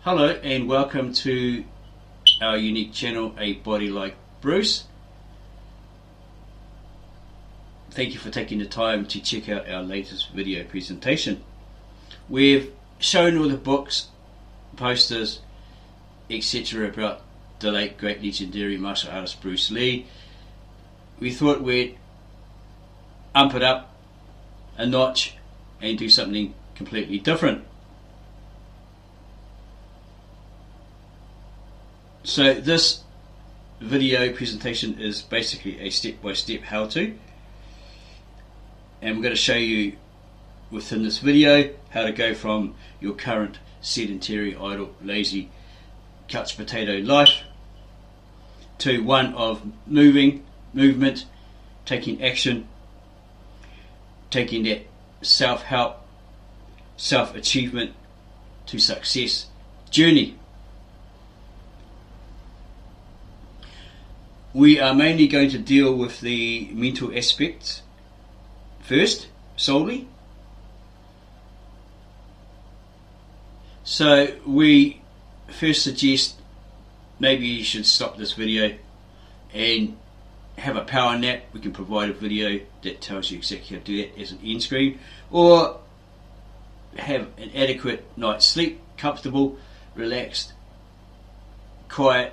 Hello and welcome to our unique channel, A Body Like Bruce. Thank you for taking the time to check out our latest video presentation. We've shown all the books, posters, etc. about the late great legendary martial artist Bruce Lee. We thought we'd ump it up a notch and do something completely different. So this video presentation is basically a step-by-step how-to, and we're going to show you within this video how to go from your current sedentary, idle, lazy, couch potato life to one of movement, taking action, taking that self-help, self-achievement to success journey. We are mainly going to deal with the mental aspects first, solely. So we first suggest maybe you should stop this video and have a power nap. We can provide a video that tells you exactly how to do that as an end screen, or have an adequate night's sleep, comfortable, relaxed, quiet,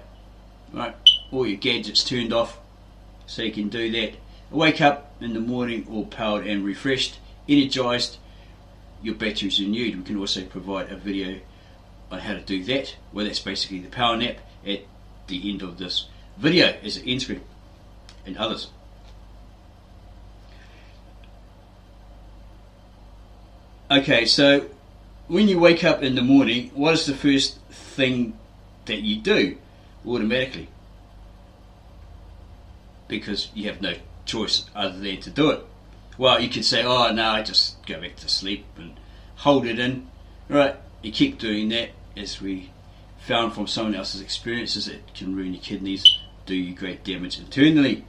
right? All your gadgets turned off, so you can do that. Wake up in the morning all powered and refreshed, energized, your batteries renewed. We can also provide a video on how to do that, well, that's basically the power nap at the end of this video as an end screen, and others. Okay, so when you wake up in the morning, what is the first thing that you do automatically? Because you have no choice other than to do it. Well, you could say, oh no, I just go back to sleep and hold it in. Right, you keep doing that, as we found from someone else's experiences, it can ruin your kidneys, do you great damage internally.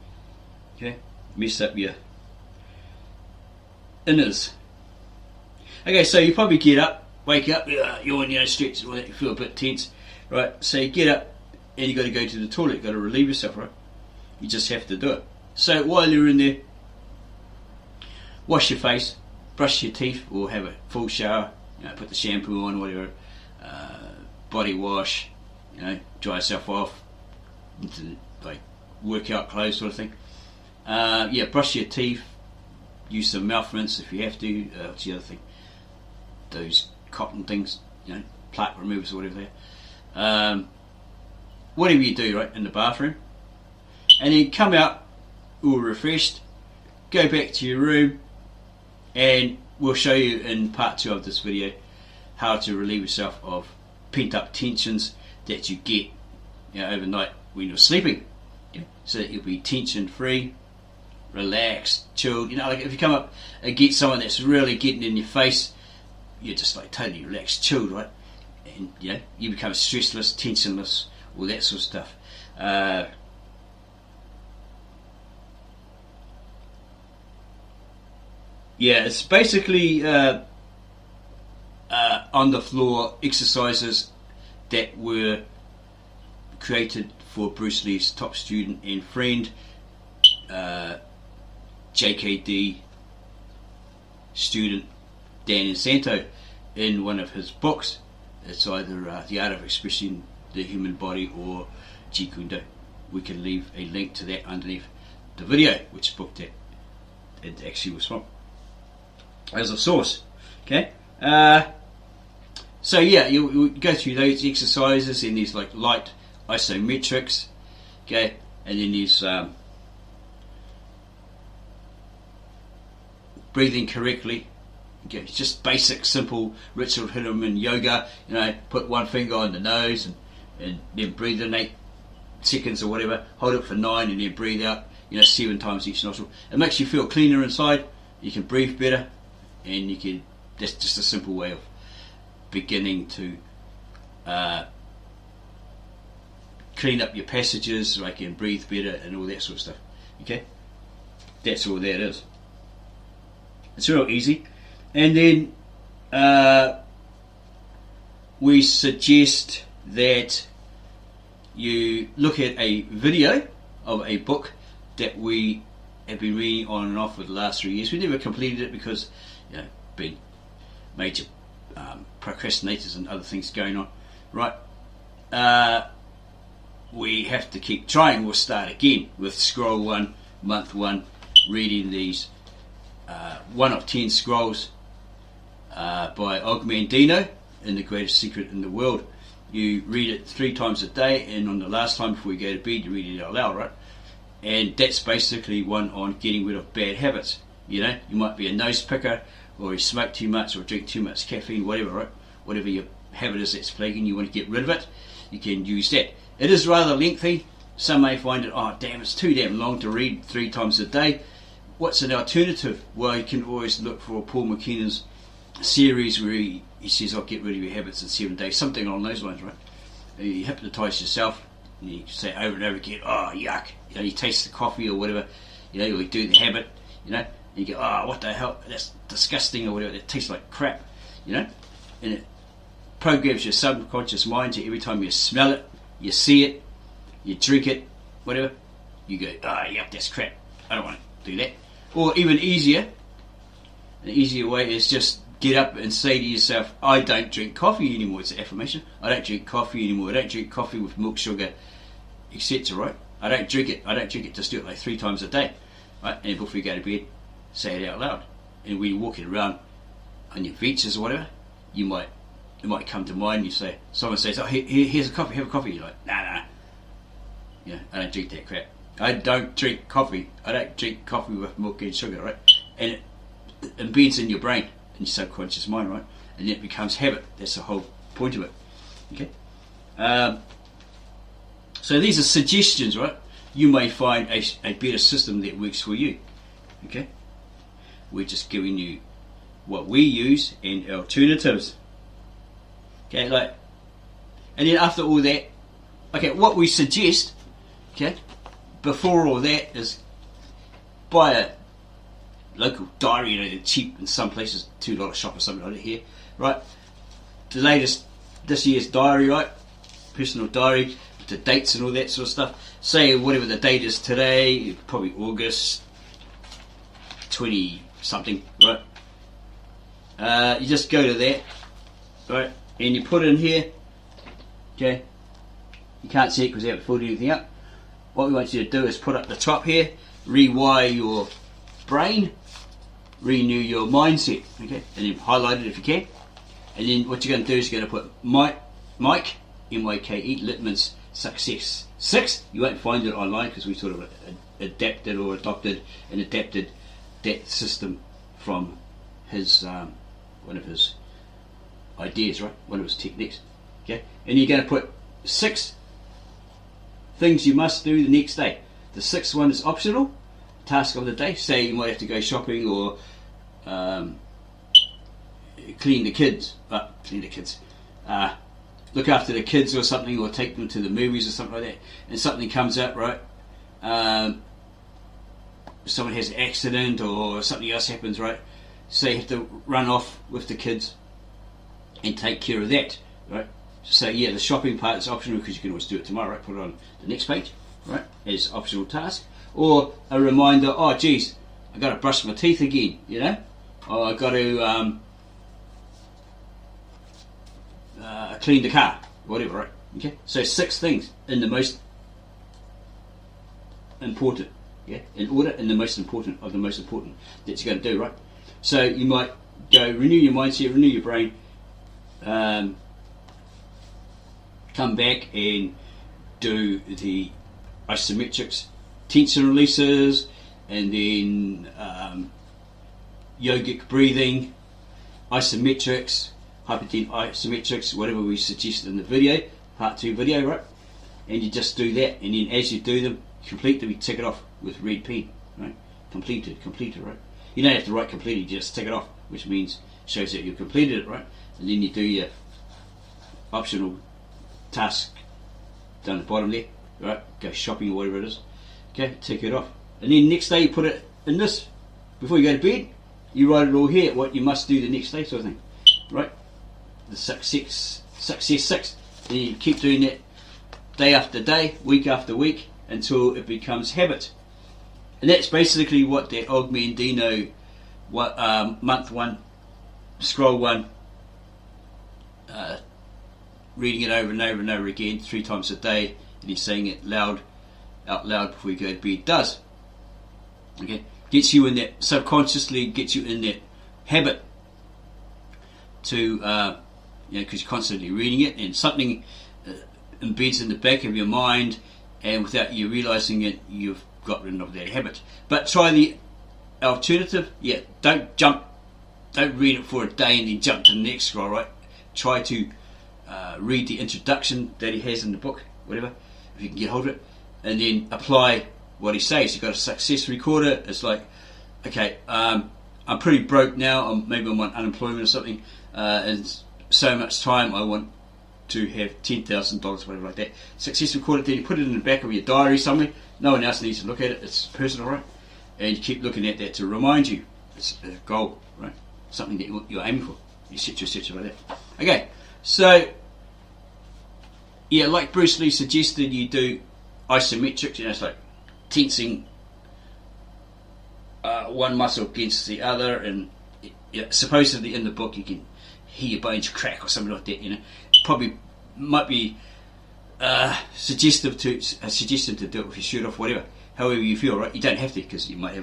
Okay, mess up your inners. Okay, so you probably get up, wake up, yawn, stretch, all that, you feel a bit tense. Right, so you get up and you got to go to the toilet, you got to relieve yourself, right? You just have to do it. So while you're in there, wash your face, brush your teeth, or have a full shower. Put the shampoo on, whatever. Body wash. Dry yourself off into like workout clothes, sort of thing. Brush your teeth. Use some mouth rinse if you have to. What's the other thing? Those cotton things, plaque removers or whatever they are. Whatever you do, right, in the bathroom. And then come out all refreshed, go back to your room, and we'll show you in part 2 of this video how to relieve yourself of pent up tensions that you get overnight when you're sleeping, so that you'll be tension free, relaxed, chilled. Like if you come up and get someone that's really getting in your face, you're just like totally relaxed, chilled, right? And you become stressless, tensionless, all that sort of stuff. It's basically on the floor exercises that were created for Bruce Lee's top student and friend, JKD student Dan Insanto, in one of his books. It's either The Art of Expressing the Human Body or Jeet Kune Do. We can leave a link to that underneath the video, which book that it actually was from, as a source. Okay, so you go through those exercises, and there's like light isometrics, okay, and then there's breathing correctly. Okay, it's just basic, simple Richard Hidderman yoga. Put one finger on the nose and then breathe in 8 seconds or whatever. Hold it for 9 and then breathe out. 7 times each nostril. It makes you feel cleaner inside. You can breathe better. And that's just a simple way of beginning to clean up your passages, like you can breathe better and all that sort of stuff. Okay, that's all that is. It's real easy. And then we suggest that you look at a video of a book that we have been reading on and off for the last 3 years. We never completed it because, being major procrastinators and other things going on, right? We have to keep trying. We'll start again with scroll 1, month 1, reading these 1 of 10 scrolls by Ogmandino in The Greatest Secret in the World. You read it 3 times a day, and on the last time before you go to bed, you read it out loud, right? And that's basically one on getting rid of bad habits. You might be a nose picker, or you smoke too much, or drink too much caffeine, whatever, right? Whatever your habit is that's plaguing you, want to get rid of it, you can use that. It is rather lengthy. Some may find it, oh damn, it's too damn long to read 3 times a day. What's an alternative? Well, you can always look for Paul McKennan's series where he says, I'll get rid of your habits in 7 days, something along those lines, right? You hypnotise yourself, and you say over and over again, oh yuck, you taste the coffee or whatever, you do the habit, and you go, oh what the hell, that's disgusting or whatever, it tastes like crap, and it programs your subconscious mind to every time you smell it, you see it, you drink it, whatever, you go, oh yuck, that's crap, I don't want to do that. Or even easier, an easier way is just get up and say to yourself, I don't drink coffee anymore. It's an affirmation. I don't drink coffee anymore. I don't drink coffee with milk, sugar, etc. Right? I don't drink it. I don't drink it. Just do it like 3 times a day. Right? And before you go to bed, say it out loud. And when you're walking around on your beaches or whatever, it might come to mind. You say, someone says, oh, here's a coffee. Have a coffee. You're like, nah. I don't drink that crap. I don't drink coffee. I don't drink coffee with milk and sugar. Right? And it embeds in your brain, in your subconscious mind, right? And then it becomes habit. That's the whole point of it. Okay. So these are suggestions, right? You may find a better system that works for you. Okay. We're just giving you what we use and alternatives. Okay, and then after all that, okay, what we suggest, okay, before all that is buy a local diary, they're cheap in some places, $2 shop or something like that here, right? The latest, this year's diary, right? Personal diary, with the dates and all that sort of stuff. Say whatever the date is today, probably August 20 something, right? You just go to that, right? And you put it in here, okay? You can't see it because they haven't filled anything up. What we want you to do is put up the top here, rewire your brain, renew your mindset, okay, and then highlight it if you can. And then what you're going to do is you're going to put Mike, M-Y-K-E, Littman's Success 6. You won't find it online because we sort of adapted that system from his one of his ideas, right? One of his techniques. Okay, and you're going to put 6 things you must do the next day. The 6th one is optional. Task of the day. Say you might have to go shopping or clean the kids. Look after the kids or something, or take them to the movies or something like that. And something comes up, right? Someone has an accident or something else happens, right? So you have to run off with the kids and take care of that, right? So yeah, the shopping part is optional because you can always do it tomorrow, right? Put it on the next page, right? As optional task. Or a reminder, oh geez, I got to brush my teeth again, or I got to clean the car, whatever, right? Okay, so 6 things in the most important, in order, and the most important of the most important that you're going to do, right? So you might go renew your mindset, renew your brain, come back and do the isometrics, tension releases, and then yogic breathing, isometrics, hypertension isometrics, whatever we suggested in the video, part 2 video, right? And you just do that, and then as you do them, complete them, you tick it off with red pen, right? Completed, right? You don't have to write completed, you just tick it off, which means shows that you've completed it, right? And then you do your optional task down the bottom there, right? Go shopping or whatever it is. Okay, tick it off. And then next day you put it in this. Before you go to bed, you write it all here, what you must do the next day, sort of thing. Right? The success success 6. And you keep doing that day after day, week after week, until it becomes habit. And that's basically what that Og Mandino month 1, scroll 1, reading it over and over and over again 3 times a day, and he's saying it out loud before you go to bed does. Okay, gets you in that, subconsciously gets you in that habit to because you're constantly reading it, and something embeds in the back of your mind, and without you realizing it, you've got rid of that habit. But try the alternative. Don't read it for a day and then jump to the next scroll, right? Try to read the introduction that he has in the book, whatever, if you can get hold of it, and then apply what he says. You've got a success recorder. It's like, okay, I'm pretty broke now, maybe I'm on unemployment or something, and so much time I want to have $10,000, whatever like that. Success recorder, then you put it in the back of your diary somewhere. No one else needs to look at it. It's personal, right? And you keep looking at that to remind you. It's a goal, right? Something that you're aiming for. You set yourself like that. Okay, so like Bruce Lee suggested, you do isometrics. It's like tensing one muscle against the other, and supposedly in the book you can hear your bones crack or something like that. Probably might be suggestive to do it with your shirt off, whatever, however you feel, right? You don't have to, because you might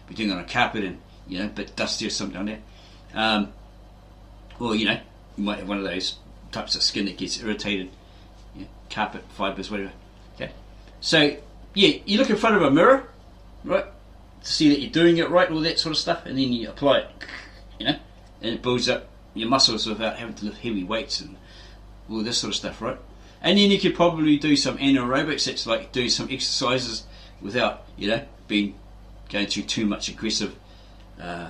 be doing it on a carpet and a bit dusty or something like that, or you might have one of those types of skin that gets irritated, carpet fibers, whatever. Okay, so you look in front of a mirror, right, to see that you're doing it right, all that sort of stuff, and then you apply it, and it builds up your muscles without having to lift heavy weights and all this sort of stuff, right? And then you could probably do some anaerobics. That's like doing some exercises without going through too much aggressive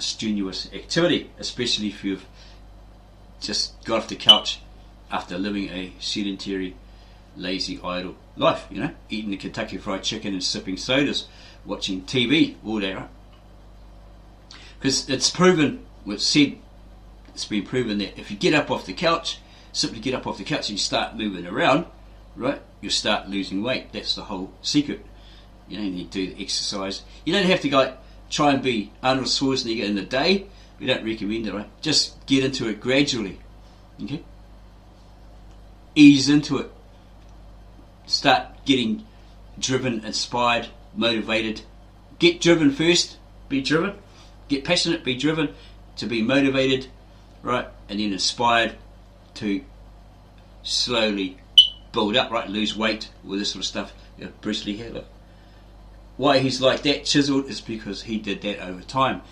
strenuous activity, especially if you've just got off the couch after living a sedentary, lazy, idle life, eating the Kentucky Fried Chicken and sipping sodas, watching TV all day, right? Because it's been proven that if you get up off the couch, simply get up off the couch and you start moving around, right, you'll start losing weight. That's the whole secret. And you do the exercise. You don't have to try and be Arnold Schwarzenegger in the day. We don't recommend it, right? Just get into it gradually. Okay? Ease into it. Start getting driven, inspired, motivated. Get driven first. Be driven. Get passionate. Be driven. To be motivated, right? And then inspired to slowly build up, right? Lose weight, all this sort of stuff. Bruce Lee had. Why he's like that, chiseled, is because he did that over time.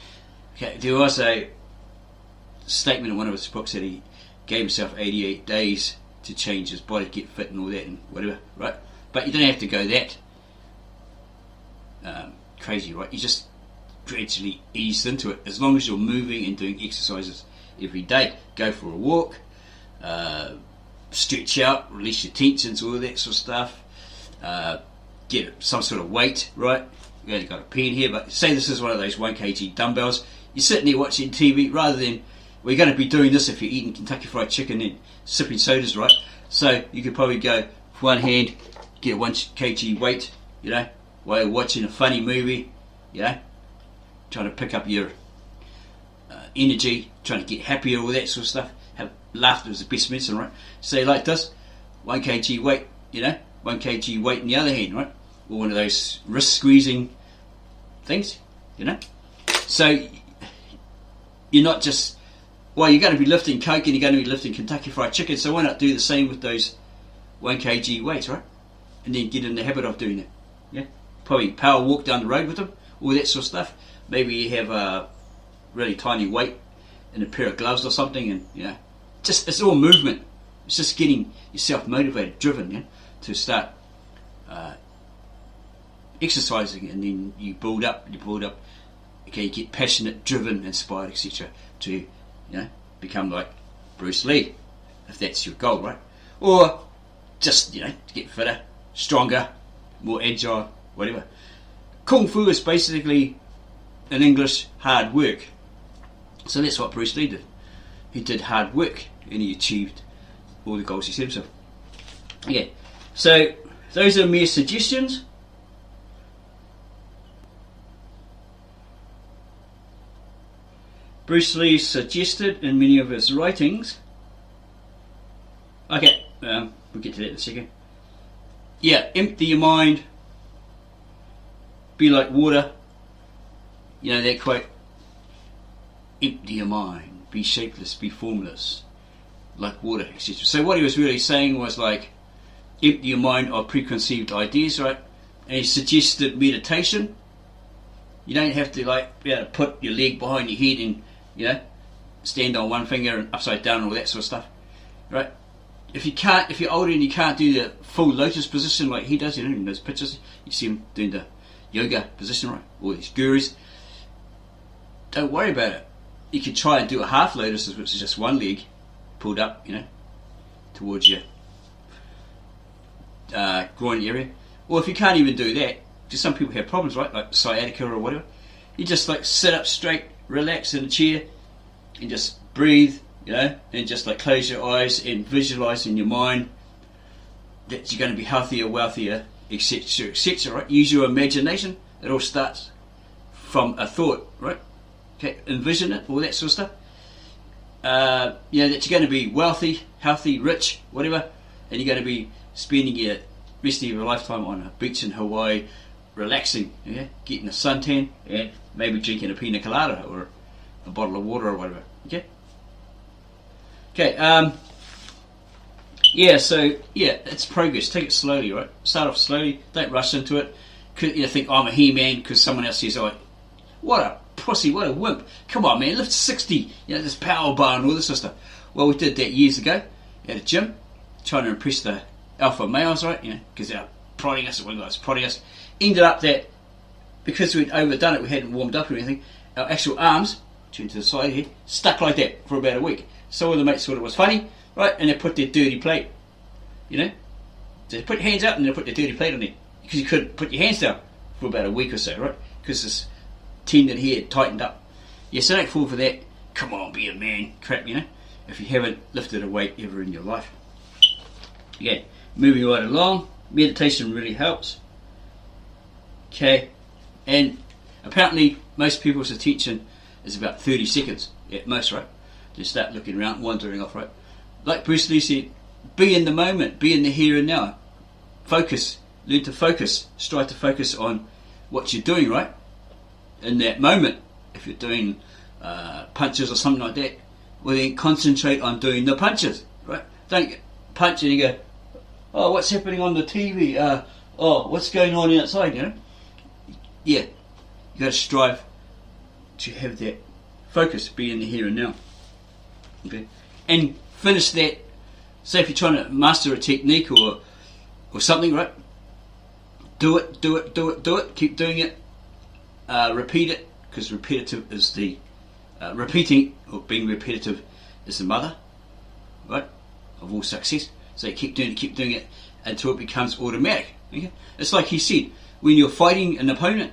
Okay, there was a statement in one of his books that he gave himself 88 days to change his body, get fit and all that and whatever, right? But you don't have to go that crazy, right? You just gradually ease into it. As long as you're moving and doing exercises every day. Go for a walk, stretch out, release your tensions, all that sort of stuff. Get some sort of weight, right? We've only got a pen here, but say this is one of those 1 kg dumbbells. You're sitting there watching TV, rather than, we're going to be doing this if you're eating Kentucky Fried Chicken and sipping sodas, right? So you could probably go with one hand, get a 1 kg weight, while you're watching a funny movie, trying to pick up your energy, trying to get happier, all that sort of stuff. Laughter is the best medicine, right? So like this, 1 kg weight, 1 kg weight in the other hand, right? Or one of those wrist squeezing things, So you're not just, you're going to be lifting Coke and you're going to be lifting Kentucky Fried Chicken, so why not do the same with those 1 kg weights, right? And then get in the habit of doing it. Probably power walk down the road with them, all that sort of stuff. Maybe you have a really tiny weight in a pair of gloves or something, and just, it's all movement. It's just getting yourself motivated, driven, to start exercising, and then you build up. Okay, you get passionate, driven, inspired, etc. to become like Bruce Lee, if that's your goal, right? Or just to get fitter, stronger, more agile, whatever. Kung Fu is basically, in English, hard work. So that's what Bruce Lee did. He did hard work, and he achieved all the goals he set himself. Okay, so those are mere suggestions. Bruce Lee suggested in many of his writings. Okay, we'll get to that in a second. Yeah, empty your mind. Be like water. You know that quote. Empty your mind. Be shapeless. Be formless. Like water, etc. So what he was really saying was like, empty your mind of preconceived ideas, right? And he suggested meditation. You don't have to like be able to put your leg behind your head and, you know, stand on one finger and upside down and all that sort of stuff, right? If you're older and you can't do the full lotus position like he does, you know, in those pictures, you see him doing the yoga position, right? All these gurus. Don't worry about it. You can try and do a half lotus, which is just one leg pulled up, you know, towards your groin area. Or if you can't even do that, because some people have problems, right, like sciatica or whatever, you just like sit up straight, relax in a chair, and just breathe, you know, and just like close your eyes and visualize in your mind that you're going to be healthier, wealthier, etc., etc., right? Use your imagination. It all starts from a thought, right? Okay, envision it, all that sort of stuff. You know, that you're going to be wealthy, healthy, rich, whatever, and you're going to be spending your rest of your lifetime on a beach in Hawaii, relaxing, yeah, getting a suntan, and maybe drinking a pina colada or a bottle of water or whatever. Okay. Okay. Yeah. So yeah, it's progress. Take it slowly, right? Start off slowly. Don't rush into it. You think I'm a He-Man because someone else says, "Oh, what a pussy, what a wimp! Come on, man, lift 60. You know, this power bar and all this sort of stuff." Well, we did that years ago at a gym, trying to impress the alpha males, right? You know, because they're prodding us. One guy's prodding us. Ended up that because we'd overdone it, we hadn't warmed up or anything. Our actual arms, turned to the side here, stuck like that for about a week. So all the mates thought it was funny, right? And they put their dirty plate, you know. So they put your hands up and they put their dirty plate on there because you couldn't put your hands down for about a week or so, right? Because this tendon here tightened up. Yeah, so don't fall for that. Come on, be a man crap, you know. If you haven't lifted a weight ever in your life. Yeah, moving right along. Meditation really helps. Okay, and apparently most people's attention is about 30 seconds at most, right? Just start looking around, wandering off, right? Like Bruce Lee said, be in the moment, be in the here and now. Focus, learn to focus, strive to focus on what you're doing, right? In that moment, if you're doing punches or something like that, well then concentrate on doing the punches, right? Don't punch and you go, oh, what's happening on the TV? Oh, what's going on outside, you know? Yeah, you got to strive to have that focus, be in the here and now. Okay, and finish that. Say if you're trying to master a technique or something, right? Do it. Keep doing it. Repeat it, because repetitive is the repeating or being repetitive is the mother, right, of all success. So you keep doing it until it becomes automatic. Okay? It's like he said, when you're fighting an opponent,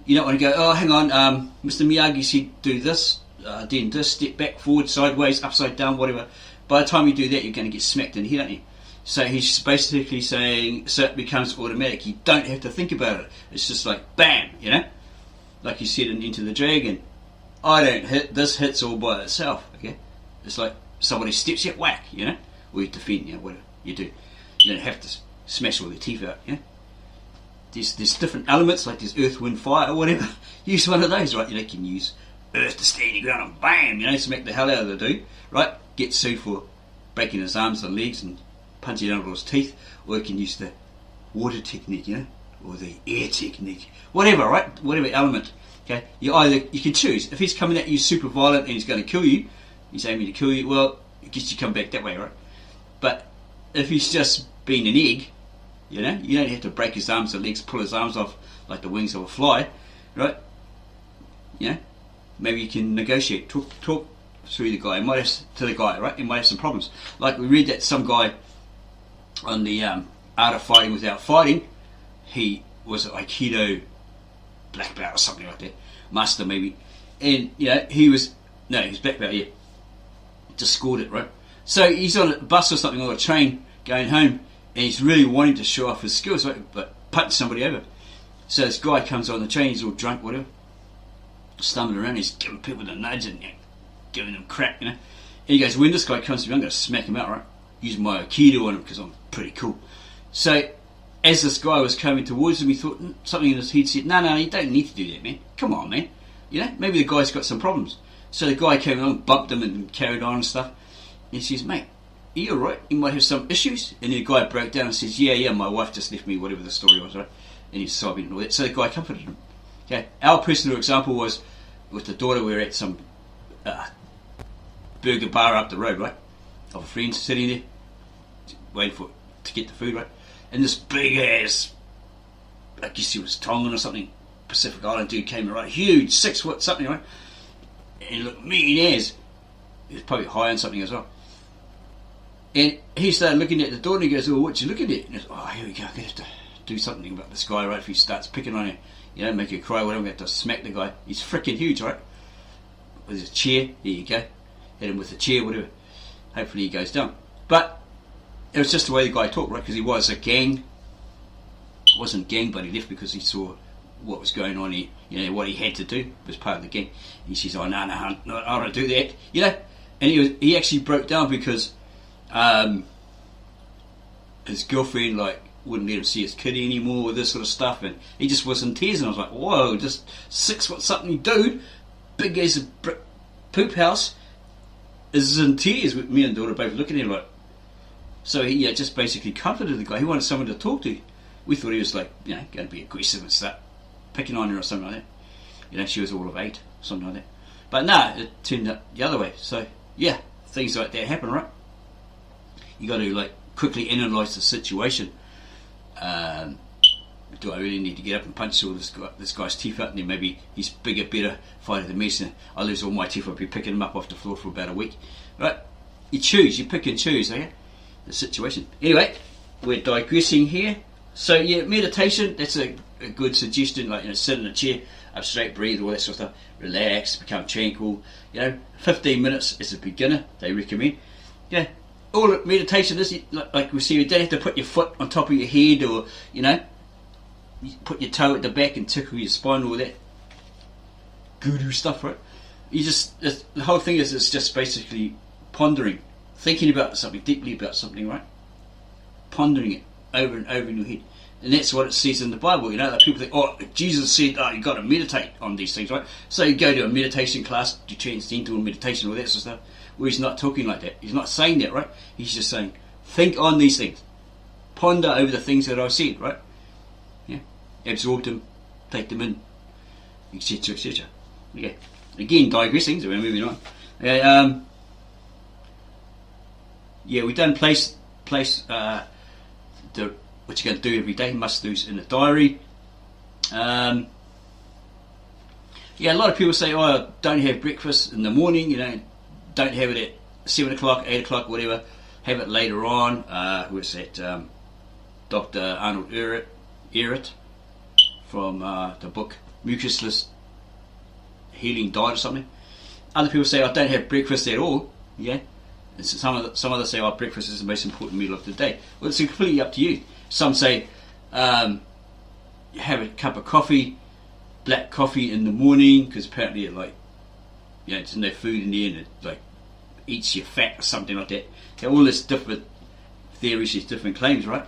you don't want to go, oh, hang on, Mr. Miyagi said do this, then this, step back, forward, sideways, upside down, whatever. By the time you do that, you're going to get smacked in the head, aren't you? So he's basically saying, so it becomes automatic. You don't have to think about it. It's just like, bam, you know? Like he said in Into the Dragon, I don't hit, this hits all by itself, okay? It's like somebody steps you, whack, you know? Or you defend, you know, whatever you do. You don't have to smash all their teeth out, you know? There's different elements, like there's earth, wind, fire, or whatever. Use one of those, right? You know, you can use earth to stand your ground and bam, you know, smack the hell out of the dude, right? Get sued for breaking his arms and legs and punching out all his teeth. Or you can use the water technique, you know, or the air technique, whatever, right? Whatever element, okay? You can choose. If he's coming at you super violent and he's going to kill you, he's aiming to kill you, well, I guess you come back that way, right? But if he's just being an egg, you know, you don't have to break his arms or legs, pull his arms off like the wings of a fly, right? You know, maybe you can negotiate, talk through the guy. Right? He might have some problems. Like we read that some guy on the Art of Fighting Without Fighting, he was an Aikido black belt or something like that, master maybe, and you know he was black belt, yeah. Just scored it, right? So he's on a bus or something, or a train going home, and he's really wanting to show off his skills, but punch somebody over. So this guy comes on the train, he's all drunk, whatever, stumbling around, he's giving people the nudge and giving them crap, And he goes, when this guy comes to me, I'm going to smack him out, right? Use my Aikido on him because I'm pretty cool. So as this guy was coming towards him, he thought something in his head said, no, you don't need to do that, man. Come on, man. Maybe the guy's got some problems. So the guy came along, bumped him and carried on and stuff. And he says, mate, are you alright? You might have some issues. And the guy broke down and says, yeah, my wife just left me, whatever the story was, right? And he's sobbing and all that. So the guy comforted him. Okay. Our personal example was with the daughter. We were at some burger bar up the road, right? Of a friend sitting there, waiting to get the food, right? And this big ass, I guess he was Tongan or something, Pacific Island dude came right, huge, 6 foot something, right? And he looked mean as. He was probably high on something as well. And he started looking at the door and he goes, oh, what you looking at? And he goes, oh, here we go, I'm going to have to do something about this guy, right? If he starts picking on you, make you cry, whatever, I'm going to have to smack the guy. He's freaking huge, right? With his chair, there you go. Hit him with the chair, whatever. Hopefully he goes down. But it was just the way the guy talked, right? Because he was a gang. Wasn't gang, but he left because he saw what was going on. What he had to do was part of the gang. He says, "Oh no, I don't do that," And he actually broke down because his girlfriend wouldn't let him see his kitty anymore with this sort of stuff, and he just was in tears. And I was like, "Whoa, just 6 foot something dude, big as a poop house, is in tears." With me and daughter both looking at him like. So he just basically comforted the guy. He wanted someone to talk to. We thought he was going to be aggressive and start picking on her or something like that. She was all of 8, something like that. But no, it turned out the other way. So yeah, things like that happen, right? You got to quickly analyse the situation. Do I really need to get up and punch all this guy's teeth out, and then maybe he's bigger, better fighter than me, and I lose all my teeth, I'll be picking him up off the floor for about a week, right? You pick and choose, okay? The situation. Anyway, we're digressing here. So yeah, meditation, that's a good suggestion. Sit in a chair, up straight, breathe, all that sort of stuff. Relax, become tranquil. 15 minutes as a beginner, they recommend. Yeah, all meditation is like we see. You don't have to put your foot on top of your head, or you put your toe at the back and tickle your spine, all that guru stuff, right? The whole thing is it's just basically pondering. Thinking about something, deeply about something, right? Pondering it over and over in your head. And that's what it says in the Bible, that people think, oh, Jesus said, you've got to meditate on these things, right? So you go to a meditation class, do transcendental meditation, all that sort of stuff. Well, he's not talking like that. He's not saying that, right? He's just saying, think on these things. Ponder over the things that I've said, right? Yeah. Absorb them, take them in, etc., etc. Okay. Again, digressing, so we're moving on. Okay, we've done place what you're going to do every day, must-dos in a diary. A lot of people say, oh, don't have breakfast in the morning, don't have it at 7 o'clock, 8 o'clock, whatever, have it later on. Who's that? Dr. Arnold Ehret from the book Mucusless Healing Diet or something. Other people say, I don't have breakfast at all, And some others say, breakfast is the most important meal of the day. Well, it's completely up to you. Some say, have a cup of coffee, black coffee in the morning, because apparently there's no food in there, and it eats your fat or something like that. All this different theories, these different claims, right?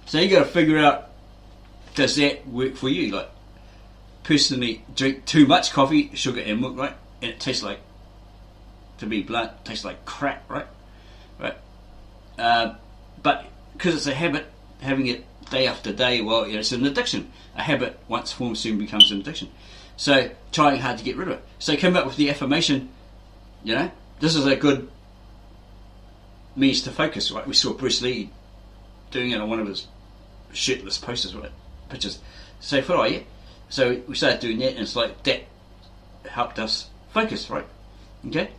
So you got to figure out, does that work for you? Personally, drink too much coffee, sugar and milk, right? And it tastes like, to be blunt, tastes like crap, right? But because it's a habit, having it day after day, it's an addiction. A habit, once formed, soon becomes an addiction. So trying hard to get rid of it. So come up with the affirmation, this is a good means to focus, right? We saw Bruce Lee doing it on one of his shirtless posters, right? Pictures. So So we started doing that, and it's that helped us focus, right? Okay?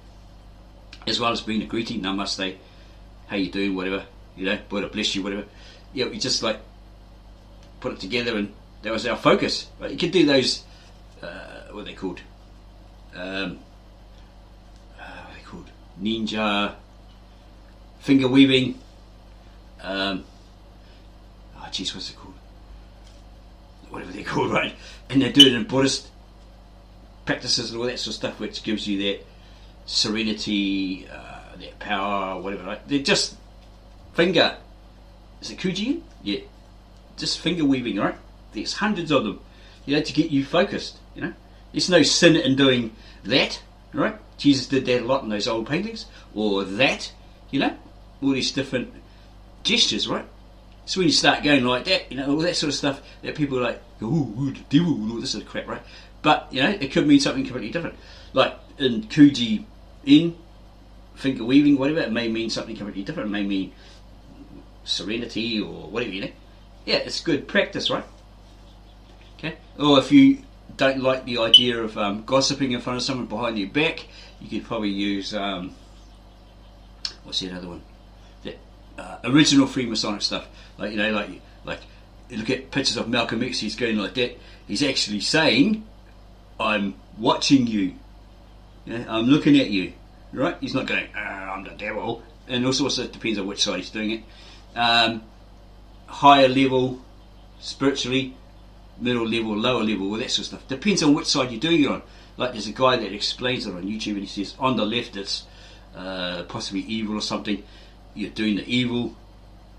As well as being a greeting, namaste, how you doing, whatever, Buddha bless you, whatever. We just put it together, and that was our focus. Right? You could do those, what are they called? Ninja, finger weaving, what's it called? Whatever they're called, right? And they do it in Buddhist practices and all that sort of stuff, which gives you that serenity, that power, whatever, right? They're just finger. Is it Kuji? Yeah. Just finger weaving, right? There's hundreds of them, to get you focused, There's no sin in doing that, right? Jesus did that a lot in those old paintings, or that, all these different gestures, right? So when you start going like that, all that sort of stuff, that people are like, oh, the devil, and all this sort of crap, right? But, it could mean something completely different. Like in Kuji finger weaving, whatever, it may mean something completely different. It may mean serenity or whatever, Yeah, it's good practice, right? Okay. Or if you don't like the idea of gossiping in front of someone behind your back, you could probably use what's the other one? That original Freemasonic stuff. Like like you look at pictures of Malcolm X. He's going like that. He's actually saying, "I'm watching you. I'm looking at you." Right? He's not going, "I'm the devil." And also it depends on which side he's doing it. Higher level, spiritually, middle level, lower level, all that sort of stuff. Depends on which side you're doing it on. Like there's a guy that explains it on YouTube, and he says on the left it's possibly evil or something. You're doing the evil,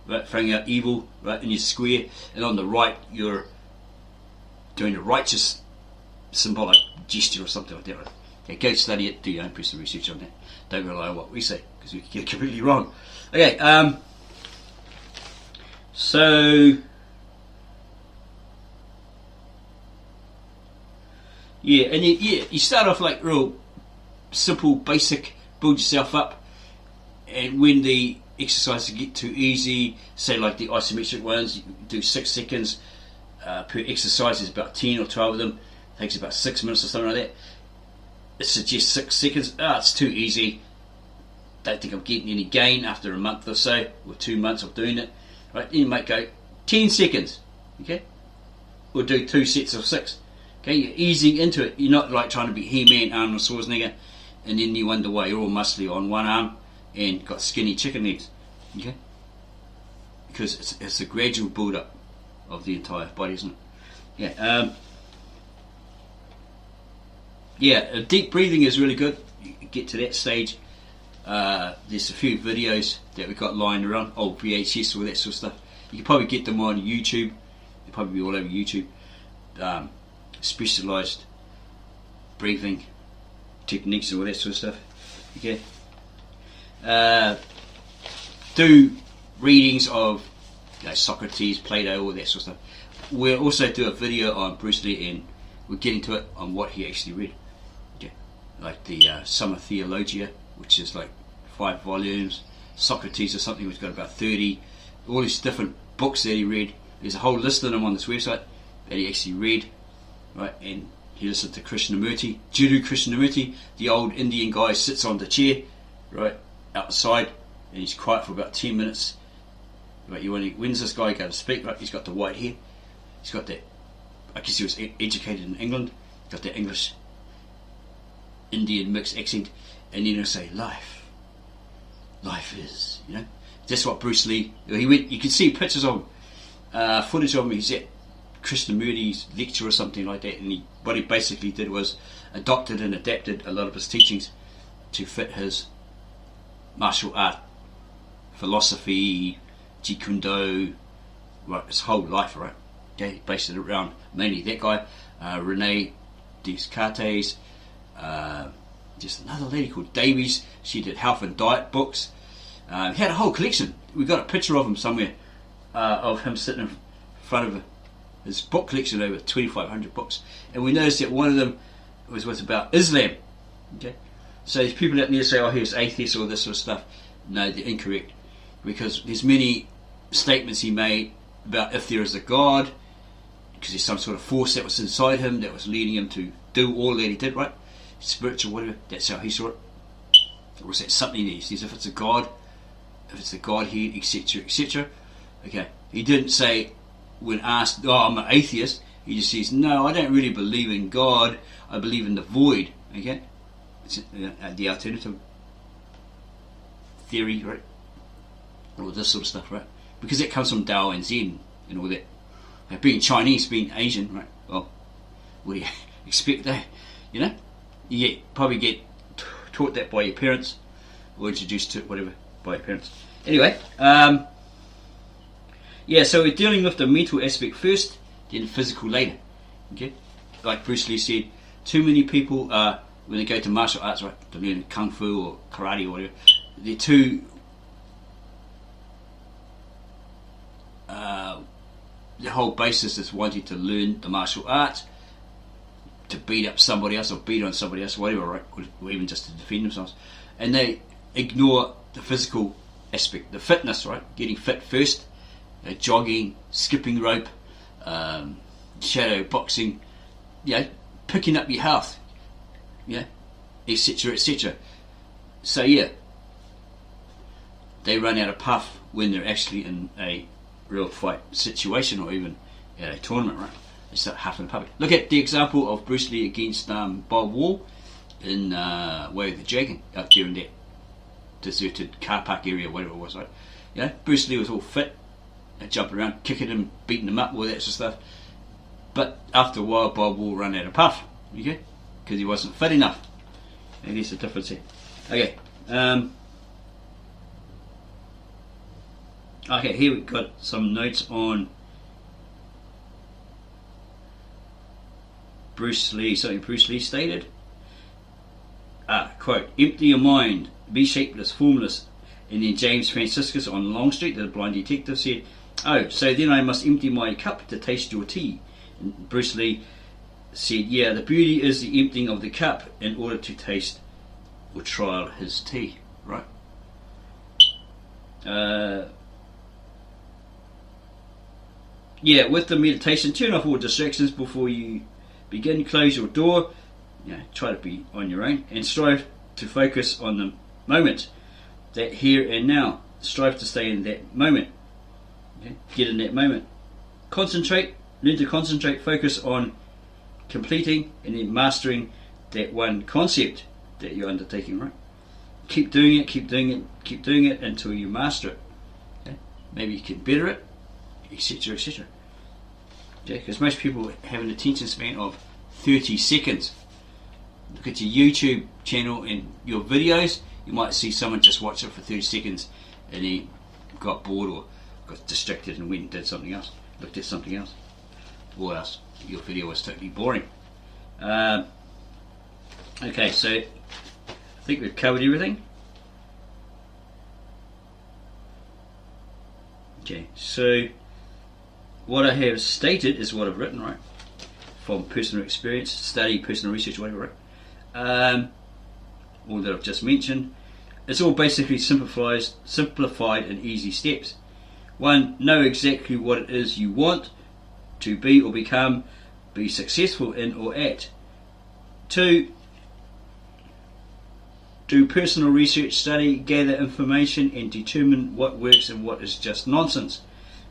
right, throwing out evil, right, in your square, and on the right you're doing the righteous symbolic gesture or something like that. Right? Okay, go study it, do your own personal research on that. Don't rely on what we say, because we can get it completely wrong. Okay, so yeah, and you start off like real simple, basic, build yourself up, and when the exercises get too easy, say like the isometric ones, you do 6 seconds per exercise. There's about 10 or 12 of them. It takes about 6 minutes or something like that. It suggests 6 seconds. It's too easy. Don't think I'm getting any gain after a month or so, or 2 months of doing it. Right, then you might go 10 seconds, okay? Or do 2 sets of 6. Okay, you're easing into it. You're not like trying to be He-Man, Arnold Schwarzenegger, and then you wonder why you're all muscly on one arm and got skinny chicken legs, okay? Because it's a gradual build-up of the entire body, isn't it? Yeah, deep breathing is really good. You get to that stage. There's a few videos that we've got lying around, old VHS, all that sort of stuff. You can probably get them on YouTube. They'll probably be all over YouTube. Specialised breathing techniques and all that sort of stuff. Okay. Do readings of Socrates, Plato, all that sort of stuff. We'll also do a video on Bruce Lee, and we're getting to it on what he actually read. Okay. Like the Summa Theologia, which is like 5 volumes. Socrates or something, which got about 30. All these different books that he read. There's a whole list of them on this website that he actually read. Right, and he listened to Krishnamurti, Jiddu Krishnamurti, the old Indian guy, sits on the chair, right, outside, and he's quiet for about 10 minutes. Right, when's this guy going to speak? Right, he's got the white hair, he's got that, I guess he was educated in England, got that English Indian mixed accent, and then he'll say, life is, that's what Bruce Lee, he went, you can see pictures of him, footage of him, he's at Krishnamurti's lecture or something like that, and what he basically did was adopted and adapted a lot of his teachings to fit his martial art, philosophy, Jeet Kune Do, right, his whole life, right? Okay, he based it around mainly that guy, Rene Descartes, just another lady called Davies. She did health and diet books. He had a whole collection. We got a picture of him somewhere, of him sitting in front of his book collection, over 2,500 books, and we noticed that one of them was about Islam. Okay, so there's people out there say, "Oh, he was atheist," or this sort of stuff. No, they're incorrect, because there's many statements he made about if there is a God, because there's some sort of force that was inside him that was leading him to do all that he did, right? Spiritual, whatever. That's how he saw it. Or was that something that he says, if it's a God, if it's a Godhead, etc., etc. Okay, he didn't say, when asked, "Oh, I'm an atheist," he just says, "No, I don't really believe in God. I believe in the void." Okay, it's the alternative theory, right? all this sort of stuff, right? Because it comes from Tao and Zen and all that. Being Chinese, being Asian, right? Well, what do you expect there? You know, you probably get taught that by your parents, or introduced to it, whatever, by your parents. Anyway, yeah, so we're dealing with the mental aspect first, then physical later. Okay, like Bruce Lee said, too many people when they go to martial arts, right, to learn kung fu or karate or whatever, they're too the whole basis is wanting to learn the martial arts to beat up somebody else or beat on somebody else, whatever, right, or even just to defend themselves, and they ignore the physical aspect, the fitness, right, getting fit first, jogging, skipping rope, shadow boxing, picking up your health, etc., etc. So they run out of puff when they're actually in a real fight situation or even at a tournament, right? They start huffing and puffing. Look at the example of Bruce Lee against Bob Wall in Way of the Dragon, out there in that deserted car park area, whatever it was, right? Bruce Lee was all fit, jumping around, kicking him, beating him up, all that sort of stuff. But after a while, Bob Wall ran out of puff, because he wasn't fit enough. And there's the difference here. Okay. Okay, here we've got some notes on Bruce Lee, something Bruce Lee stated. Quote, empty your mind, be shapeless, formless. And then James Franciscus on Longstreet, the blind detective, said, oh, so then I must empty my cup to taste your tea. And Bruce Lee said, yeah, the beauty is the emptying of the cup in order to taste or trial his tea, right? With the meditation, turn off all distractions before you begin. Close your door. Try to be on your own and strive to focus on the moment, that here and now. Strive to stay in that moment. Get in that moment. Concentrate. Learn to concentrate. Focus on completing and then mastering that one concept that you're undertaking. Right. Keep doing it. Keep doing it. Keep doing it until you master it. Maybe you can better it, etc., etc. Because most people have an attention span of 30 seconds. Look at your YouTube channel and your videos, you might see someone just watch it for 30 seconds and he got bored or got distracted and went and did something else, looked at something else, or else your video was totally boring. Okay, so I think we've covered everything. Okay, so what I have stated is what I've written, right? From personal experience, study, personal research, whatever, right? All that I've just mentioned. It's all basically simplified in easy steps. 1. Know exactly what it is you want to be or become, be successful in or at. 2. Do personal research, study, gather information and determine what works and what is just nonsense.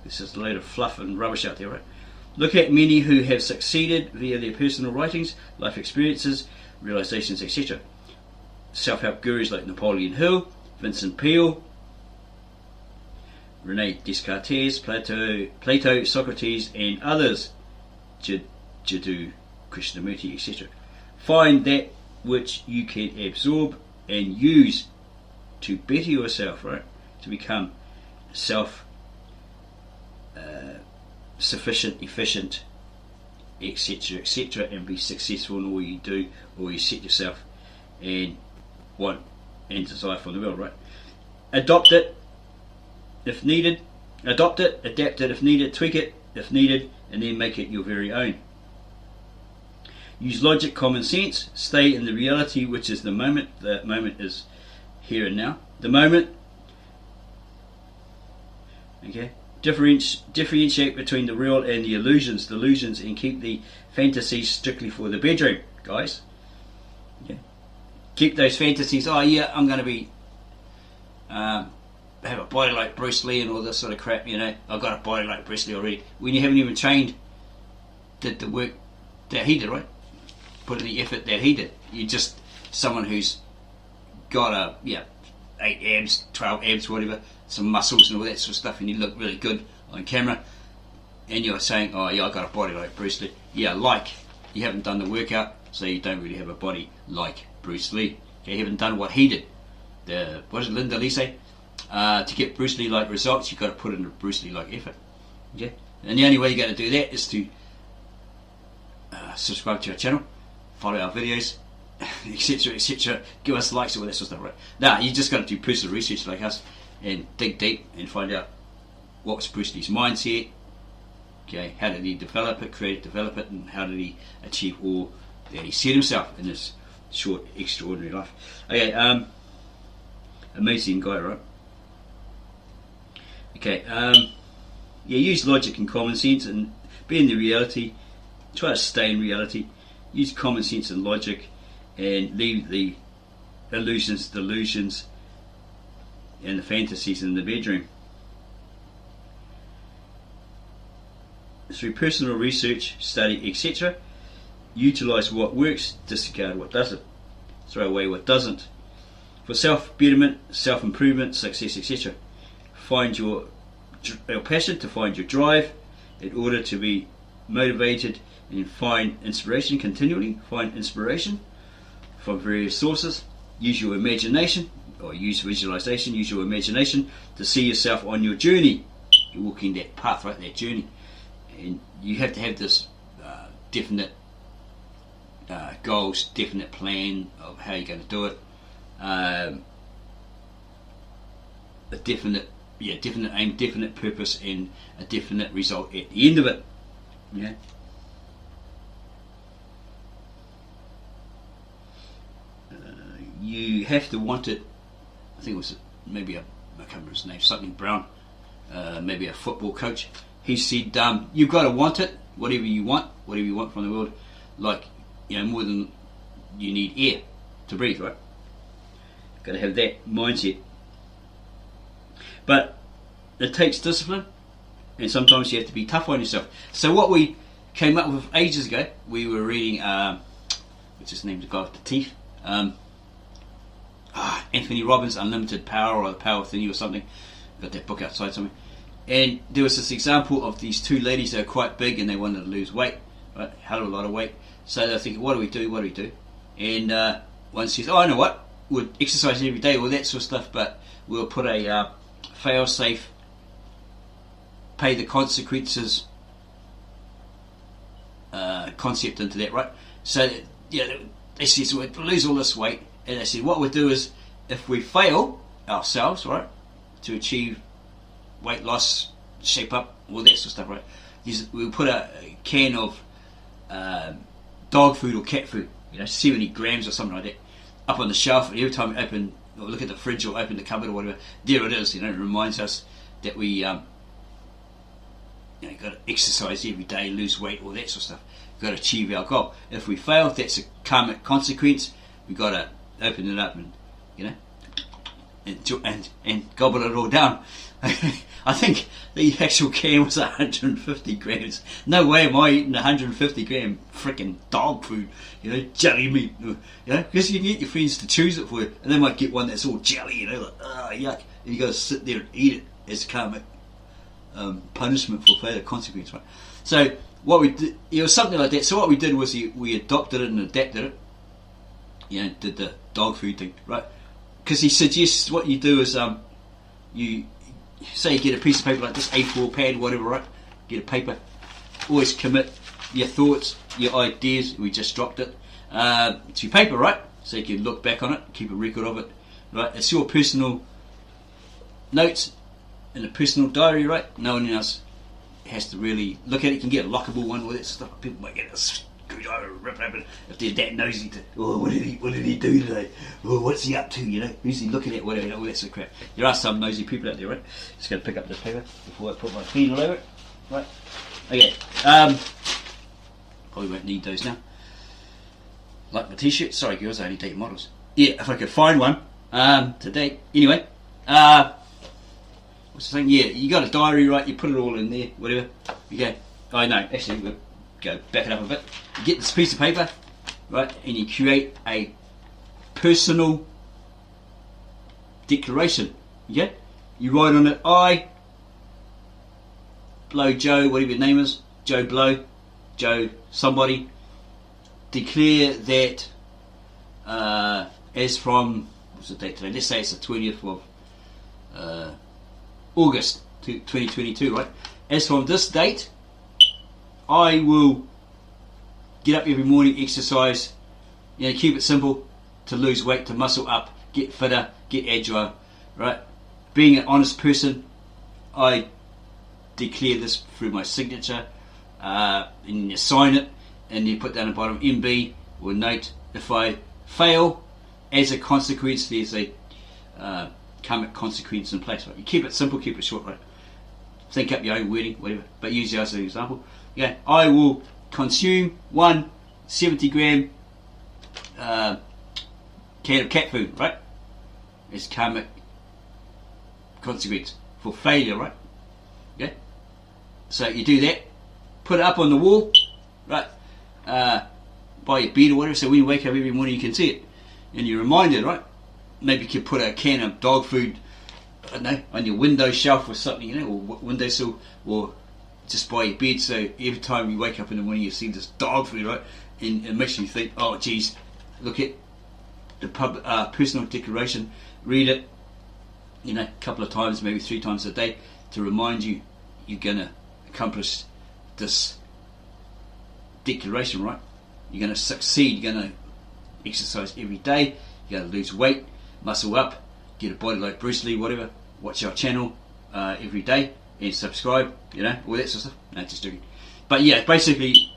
This is a load of fluff and rubbish out there, right? Look at many who have succeeded via their personal writings, life experiences, realizations, etc. Self-help gurus like Napoleon Hill, Vincent Peale, Rene Descartes, Plato, Socrates, and others, Jiddu, Krishnamurti, etc. Find that which you can absorb and use to better yourself, right? To become sufficient, efficient, etc., etc., and be successful in all you do, or you set yourself and want and desire for the world, right? Adopt it if needed, adapt it if needed, tweak it if needed, and then make it your very own. Use logic, common sense, stay in the reality, which is the moment. The moment is here and now. The moment, okay? Differentiate between the real and the illusions, and keep the fantasies strictly for the bedroom, guys. Okay? Keep those fantasies. Oh yeah, I'm going to be have a body like Bruce Lee and all this sort of crap. I've got a body like Bruce Lee already. When you haven't even trained, did the work that he did, right? Put in the effort that he did. You're just someone who's got 8 abs, 12 abs, whatever, some muscles and all that sort of stuff, and you look really good on camera, and you're saying, oh yeah, I got a body like Bruce Lee. Yeah, you haven't done the workout, so you don't really have a body like Bruce Lee. Okay, you haven't done what he did. What did Linda Lee say? To get Bruce Lee like results, you've got to put in a Bruce Lee like effort. Okay, and the only way you're going to do that is to subscribe to our channel, follow our videos, etc, etc, give us likes and all that sort of stuff, right? Now you just got to do personal research like us and dig deep and find out what was Bruce Lee's mindset. Okay, how did he develop it, and how did he achieve all that he set himself in this short, extraordinary life? Okay, amazing guy, right? Okay, yeah, use logic and common sense and be in the reality. Try to stay in reality. Use common sense and logic, and leave the illusions, delusions, and the fantasies in the bedroom. Through personal research, study, etc., utilize what works, disregard what doesn't, throw away what doesn't. For self-betterment, self-improvement, success, etc., find your passion, to find your drive, in order to be motivated and find inspiration continually. Find inspiration from various sources. Use your imagination, or use visualization, use your imagination to see yourself on your journey. You're walking that path, right, that journey. And you have to have this definite goals, definite plan of how you're going to do it, a definite aim, definite purpose, and a definite result at the end of it. Yeah. You have to want it. I think it was maybe I can't remember his name, something Brown, maybe a football coach. He said, you've got to want it, whatever you want from the world, like, more than you need air to breathe, right? Got to have that mindset. But it takes discipline, and sometimes you have to be tough on yourself. So what we came up with ages ago, we were reading, what's his name, the guy with the teeth, Anthony Robbins' Unlimited Power, or The Power Within You, or something. Got that book outside somewhere. And there was this example of these two ladies that are quite big and they wanted to lose weight, right? Hell of a lot of weight. So they're thinking, what do we do? And one says, I know what, we'll exercise every day, all that sort of stuff, but we'll put a fail-safe, pay the consequences concept into that, right? So they said, so we'll lose all this weight, and they said, what we'll do is, if we fail ourselves, right, to achieve weight loss, shape up, all that sort of stuff, right? We'll put a can of dog food or cat food, 70 grams or something like that, up on the shelf, and every time we open, or look at the fridge or open the cupboard or whatever, there it is. It reminds us that we got to exercise every day, lose weight, all that sort of stuff. We've got to achieve our goal. If we fail, that's a karmic consequence. We've got to open it up and and gobble it all down. I think the actual can was 150 grams. No way am I eating 150 gram freaking dog food, jelly meat, because you can get your friends to choose it for you, and they might get one that's all jelly, like, yuck, and you got to sit there and eat it as karmic punishment for further consequence, right? So what we did, it was something like that. So what we did was we adopted it and adapted it, did the dog food thing, right? Because he suggests what you do is you say you get a piece of paper like this, A4 pad, whatever, right? Get a paper. Always commit your thoughts, your ideas. We just dropped it to paper, right? So you can look back on it, keep a record of it, right? It's your personal notes in a personal diary, right? No one else has to really look at it. You can get a lockable one with that stuff. People might get a screwdriver, rip it open if they're that nosy to, what did he do today? What's he up to? Who's he looking at? Whatever, all that sort of crap. There are some nosy people out there, right? Just going to pick up this paper before I put my feet all over it, right? Okay. Probably won't need those now. Like my t-shirt. Sorry, girls, I only date models. Yeah, if I could find one today. Anyway, what's the thing? Yeah, you got a diary, right? You put it all in there, whatever. You go. I know. Actually, we'll go back it up a bit. You get this piece of paper, right, and you create a personal declaration. Okay, you write on it, I, Blow Joe, whatever your name is, Joe Blow, Joe somebody, declare that as from, what's the date today? Let's say it's the 20th of August 2022, right? As from this date, I will get up every morning, exercise, keep it simple, to lose weight, to muscle up, get fitter, get agile, right? Being an honest person, I declare this through my signature, and you sign it, and you put down the bottom MB or note. If I fail, as a consequence, there's a karmic consequence in place. Right? You keep it simple, keep it short, right? Think up your own wording, whatever, but use it as an example. Yeah, I will consume 1 70-gram can of cat food, right? It's karmic consequence for failure, right? Yeah. So you do that, put it up on the wall, right? By your bed or whatever. So when you wake up every morning, you can see it, and you're reminded, right? Maybe you could put a can of dog food, I don't know, on your window shelf or something, or windowsill, or just by your bed. So every time you wake up in the morning, you see this dog food, right? And it makes you think, oh, geez, look at the personal declaration. Read it, a couple of times, maybe 3 times a day, to remind you you're going to accomplish this declaration, right? You're going to succeed. You're going to exercise every day. You're going to lose weight, muscle up, get a body like Bruce Lee, whatever. Watch our channel every day and subscribe, all that sort of stuff. No, just joking. But yeah, basically,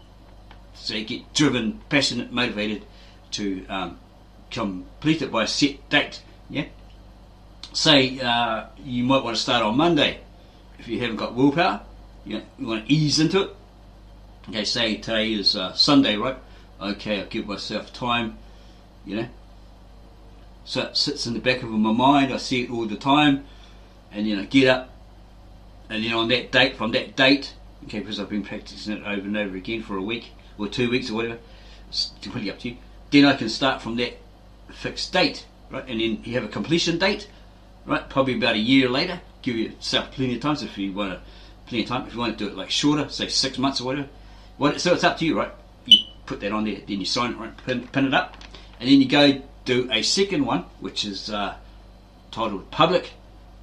so you get driven, passionate, motivated to complete it by a set date. Yeah. Say you might want to start on Monday if you haven't got willpower. You want to ease into it. Okay, say today is Sunday, right? Okay, I'll give myself time. So it sits in the back of my mind. I see it all the time, and get up, and on that date, from that date, okay, because I've been practicing it over and over again for a week or 2 weeks or whatever. It's completely up to you. Then I can start from that fixed date, right? And then you have a completion date, right? Probably about a year later. Give yourself plenty of time. So if you want to do it like shorter, say 6 months or whatever. So it's up to you, right? You put that on there, then you sign it, right? Pin it up, and then you go do a second one, which is titled Public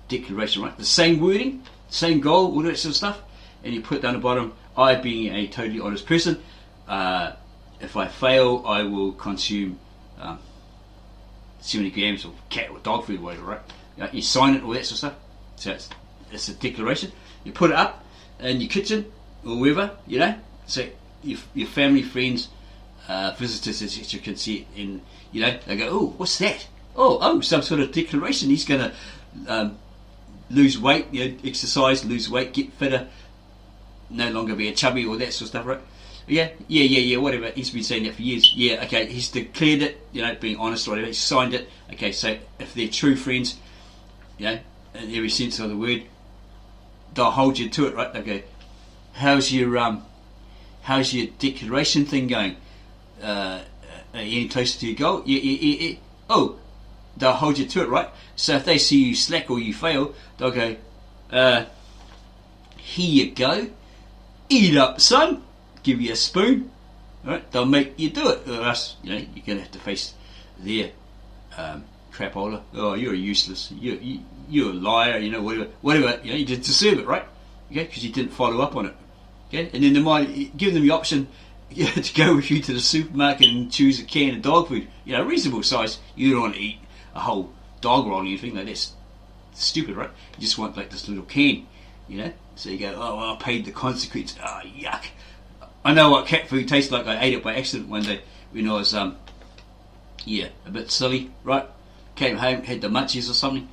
Declaration, right? The same wording, same goal, all that sort of stuff, and you put down the bottom, I, being a totally honest person, if I fail, I will consume 70 grams of cat or dog food, whatever, right? You sign it, all that sort of stuff. So it's a declaration. You put it up in your kitchen or wherever, so your family, friends, visitors, etc., can see it, and they go, oh, what's that? Oh, some sort of declaration. He's going to lose weight, exercise, lose weight, get fitter, no longer be a chubby, or that sort of stuff, right? Yeah, whatever. He's been saying that for years. Yeah, okay, he's declared it, being honest or whatever. He signed it. Okay, so if they're true friends, in every sense of the word, they'll hold you to it, right? Okay, how's your declaration thing going? Are you any closer to your goal? Yeah. Oh, they'll hold you to it, right? So if they see you slack or you fail, they'll go, here you go, eat up, son. Give you a spoon, right? They'll make you do it, or else you're gonna have to face their crapola. Oh, you're useless. You're a liar. Whatever. You didn't deserve it, right? Okay, because you didn't follow up on it. Okay, and then they might give them the option to go with you to the supermarket and choose a can of dog food. Reasonable size. You don't want to eat a whole dog roll or anything like that's stupid, right? You just want like this little can, So you go, oh, well, I paid the consequence. Oh, yuck. I know what cat food tastes like. I ate it by accident one day when I was, a bit silly, right? Came home, had the munchies or something,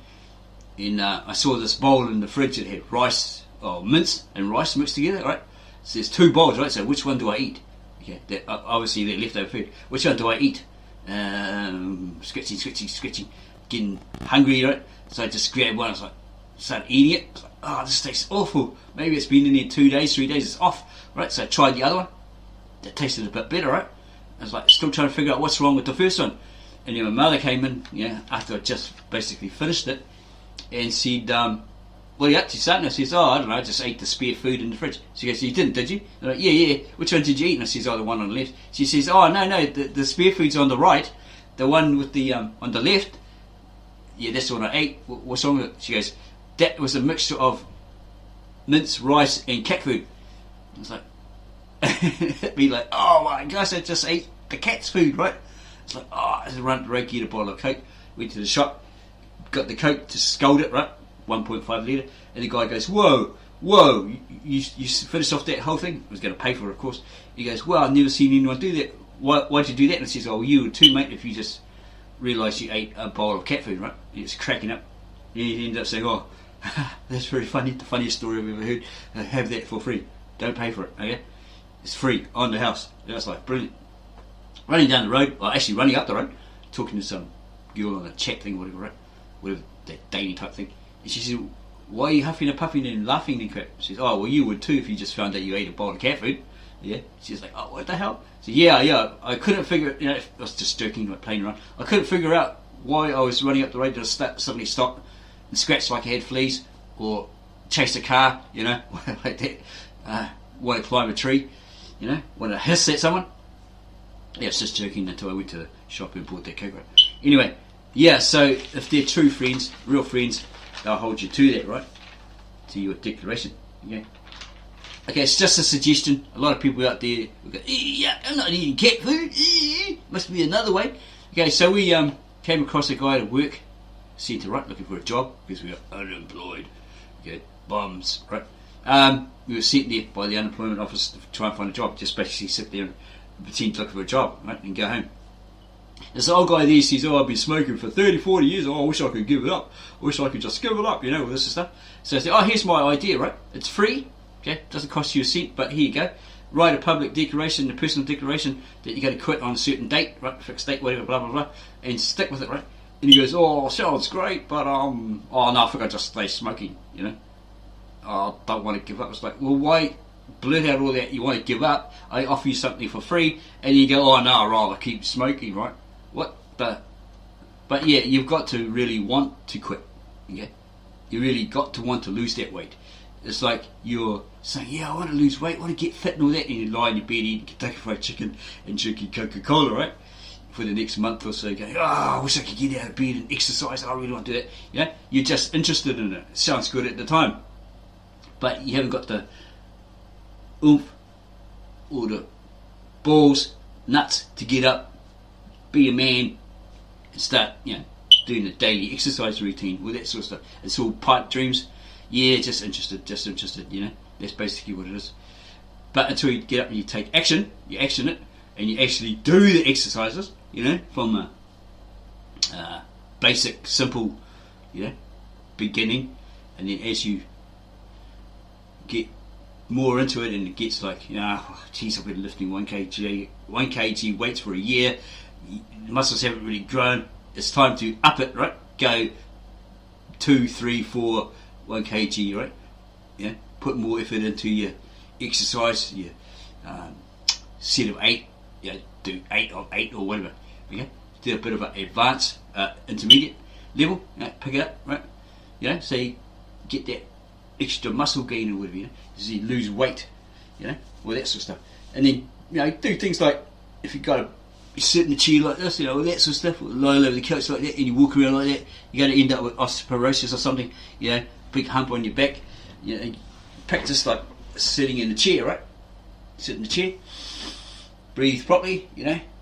and I saw this bowl in the fridge that had rice, mince and rice mixed together, right? So there's 2 bowls, right? So which one do I eat? Okay, obviously they're leftover food. Which one do I eat? Scratching, getting hungry, right? So I just grabbed one. I was like, started eating it. I was like, oh, this tastes awful. Maybe it's been in there 2 days, 3 days. It's off, right? So I tried the other one. That tasted a bit better, right? I was like, still trying to figure out what's wrong with the first one. And then my mother came in, after I just basically finished it, and said, what are you up to, son? And I says, I don't know, I just ate the spare food in the fridge. She goes, you didn't, did you? And I'm like, yeah. Which one did you eat? And I says, the one on the left. She says, no, the spare food's on the right. The one with the, on the left, yeah, that's the one I ate. What's wrong with it? She goes, that was a mixture of mince, rice, and cat food. I was like, it'd be like, oh my gosh, I just ate the cat's food, right? It's like, I run to get a bottle of Coke, went to the shop, got the Coke to scold it, right? 1.5 litre, and the guy goes, whoa, you finished off that whole thing? I was going to pay for it, of course. He goes, well, I've never seen anyone do that. Why'd you do that? And I says, well, you would too, mate, if you just realised you ate a bowl of cat food, right? He was cracking up. And he ended up saying, that's very funny, the funniest story I've ever heard. Have that for free. Don't pay for it, okay? It's free, on the house. And I was like, brilliant. Running down the road, actually running up the road, talking to some girl on a chat thing, whatever, right? Whatever, that dating type thing. And she said, why are you huffing and puffing and laughing and crap? She says, well, you would too if you just found out you ate a bowl of cat food. Yeah. She's like, what the hell? So yeah, I couldn't figure it, I was just joking, like playing around. I couldn't figure out why I was running up the road to suddenly stop and scratch like I had fleas, or chase a car, like that. Want to climb a tree, want to hiss at someone. Yeah, it's just joking until I went to the shop and bought that Coke. Anyway, yeah, so if they're true friends, real friends, they'll hold you to that, right? To your declaration. Okay. Okay, it's just a suggestion. A lot of people out there will go, yeah, I'm not eating cat food. Must be another way. Okay, so we came across a guy at work, centre, right, looking for a job because we were unemployed. Okay, bums, right? We were sent there by the unemployment office to try and find a job. Just basically sit there and pretend to look for a job, right, and go home. This old guy there says, I've been smoking for 30, 40 years. I wish I could give it up. I wish I could just give it up, all this stuff. So I said, here's my idea, right? It's free, okay? Doesn't cost you a cent, but here you go. Write a public declaration, a personal declaration that you're going to quit on a certain date, right? Fixed date, whatever, blah, blah, blah, and stick with it, right? And he goes, sounds great, but, no, I think I'll just stay smoking, I don't want to give up. It's like, well, why blurt out all that you want to give up? I offer you something for free, and you go, no, I'd rather keep smoking, right? What? But yeah, you've got to really want to quit, okay? You really got to want to lose that weight. It's like you're saying, I want to lose weight, I want to get fit and all that, and you lie in your bed eating Kentucky Fried Chicken and drinking Coca-Cola, right? For the next month or so, going, I wish I could get out of bed and exercise, I really want to do that. You're just interested in it. It sounds good at the time. But you haven't got the oomph or the balls, nuts to get up, be a man, and start, doing the daily exercise routine, all that sort of stuff. It's all pipe dreams. Yeah, just interested, That's basically what it is. But until you get up and you take action, you action it, and you actually do the exercises, from a basic, simple, beginning, and then as you get more into it and it gets like, geez, I've been lifting 1 kg weights for a year, the muscles haven't really grown, it's time to up it, right? Go 2, 3, 4, 1 kg, right? Put more effort into your exercise, your set of 8, do 8 of 8 or whatever, okay? Do a bit of an advanced, intermediate level, pick it up, right? So you get that extra muscle gain or whatever, as you lose weight, all that sort of stuff. And then, do things like, if you've got to sit in the chair like this, all that sort of stuff, or lie over the couch like that, and you walk around like that, you're going to end up with osteoporosis or something, big hump on your back. And practice like sitting in the chair, right? Sit in the chair, breathe properly,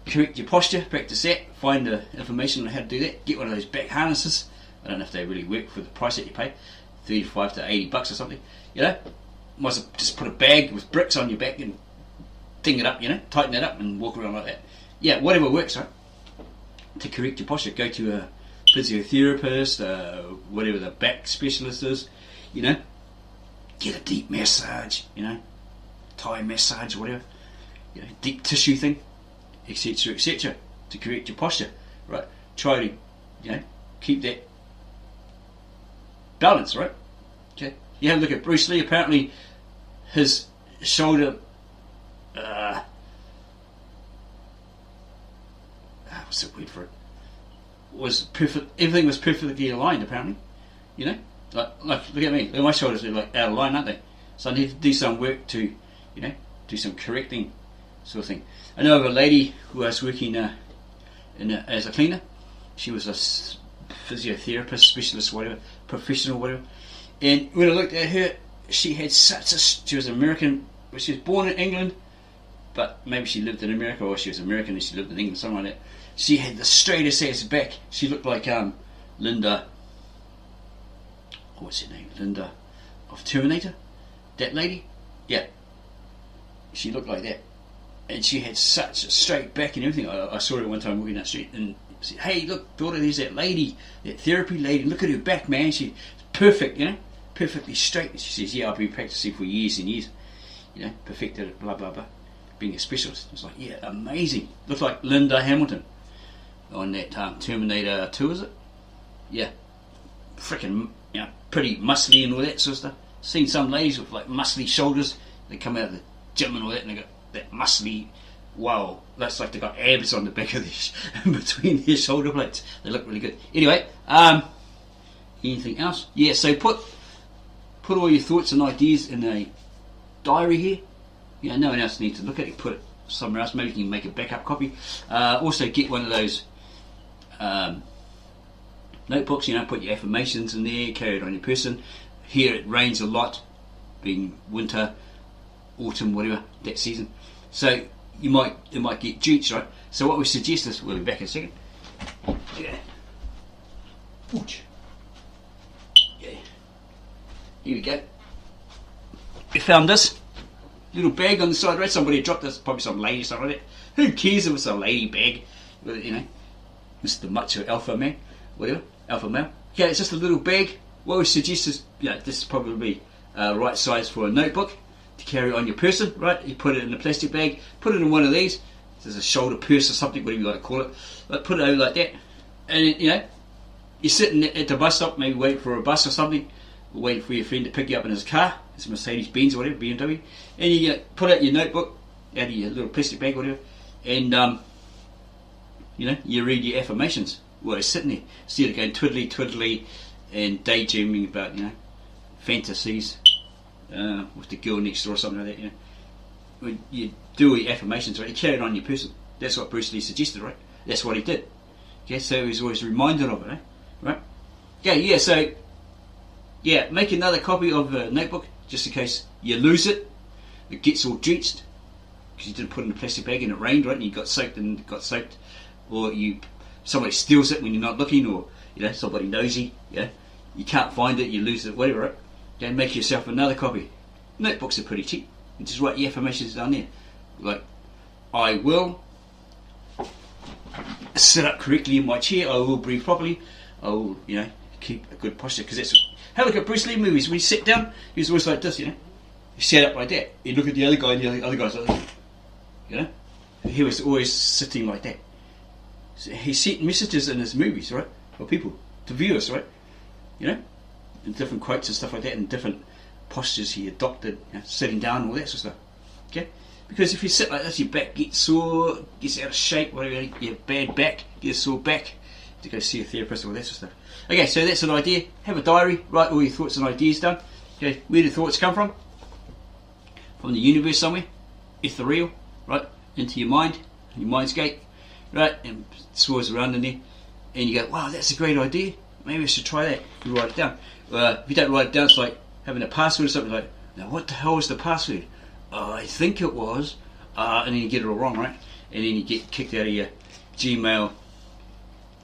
correct your posture, practice that, find the information on how to do that, get one of those back harnesses. I don't know if they really work for the price that you pay, $35 to $80 or something, Might as well just put a bag with bricks on your back and ding it up, tighten it up and walk around like that. Yeah, whatever works, right? To correct your posture, go to a physiotherapist, whatever the back specialist is, get a deep massage, Thai massage, whatever, deep tissue thing, etc., etc., to correct your posture, right? Try to, keep that balance, right? Okay. You have a look at Bruce Lee. Apparently, his shoulder, what's the word for it? was perfect. Everything was perfectly aligned, apparently. You know, like look at me. My shoulders are like out of line, aren't they? So I need to do some work to, you know, do some correcting sort of thing. I know of a lady who was working as a cleaner. She was a physiotherapist, specialist, whatever, professional, whatever. And when I looked at her, she had she was American. She was born in England, but maybe she lived in America, or she was American and she lived in England, something like that. She had the straightest ass back. She looked like Linda. What's her name? Linda of Terminator. That lady. Yeah. She looked like that, and she had such a straight back and everything. I saw her one time walking down the street and said, "Hey, look, daughter, there's that lady, that therapy lady. Look at her back, man. She's perfect, you know, perfectly straight." And she says, "Yeah, I've been practicing for years and years, you know, perfected it, blah blah blah, being a specialist." It's like, yeah, amazing. Looks like Linda Hamilton on that Terminator 2, is it? Yeah, freaking, you know, pretty muscly and all that sort of stuff. Seen some ladies with like muscly shoulders. They come out of the gym and all that, and they got that muscly. Wow, that's like they got abs on the back of their between their shoulder blades. They look really good. Anyway, anything else? Yeah, so put all your thoughts and ideas in a diary here. You know, no one else needs to look at it. Put it somewhere else. Maybe you can make a backup copy. Also, get one of those notebooks. You know, put your affirmations in there. Carry it on your person. Here it rains a lot, being winter, autumn, whatever, that season. So it might get drenched, right? So what we suggest is, we'll be back in a second. Yeah. Ouch. Yeah. Here we go. We found this little bag on the side, right? Somebody dropped this, probably some lady or something like that. Who cares if it's a lady bag? You know, Mr. Macho Alpha Man, whatever, Alpha Male. Okay, it's just a little bag. What we suggest is, you know, this is probably right size for a notebook to carry on your person, right? You put it in a plastic bag, put it in one of these. There's a shoulder purse or something, whatever you like to call it. But put it over like that, and you know, you're sitting at the bus stop, maybe waiting for a bus or something, or waiting for your friend to pick you up in his car. It's a Mercedes Benz or whatever, BMW, and you pull out your notebook out of your little plastic bag, whatever, and you know, you read your affirmations while you're sitting there, instead of going twiddly twiddly and daydreaming about, you know, fantasies with the girl next door or something like that. You know, when you do all your affirmations, right, you carry it on your person. That's what Bruce Lee suggested, right? That's what he did. Okay, so he was always reminded of it, eh? Right? Okay, yeah. So yeah, make another copy of the notebook just in case you lose it. It gets all drenched because you didn't put it in a plastic bag and it rained, right? And you got soaked, or somebody steals it when you're not looking, or you know, somebody nosy, yeah. You can't find it, you lose it, whatever, right? Okay, make yourself another copy. Notebooks are pretty cheap. You just write your affirmations down there. Like, I will sit up correctly in my chair, I will breathe properly, I will, you know, keep a good posture, because that's, have a look at Bruce Lee movies. When he sat down, he was always like this, you know. He sat up like that. He'd look at the other guy, and the other guy's like this, you know. He was always sitting like that. So he sent messages in his movies, right, for people, to viewers, right, you know, and different quotes and stuff like that, and different postures he adopted, you know, sitting down and all that sort of stuff. Okay, because if you sit like this, your back gets sore, gets out of shape, whatever, you have bad back, get a sore back, to go see a therapist, all that sort of stuff. Okay, so that's an idea. Have a diary, write all your thoughts and ideas down. Okay, where do thoughts come from? From the universe somewhere, ethereal, right, into your mind, your mind's gate, right, and swirls around in there, and you go, wow, that's a great idea, maybe I should try that. You write it down. If you don't write it down, it's like having a password or something, like, now what the hell is the password? I think it was, and then you get it all wrong, right, and then you get kicked out of your Gmail,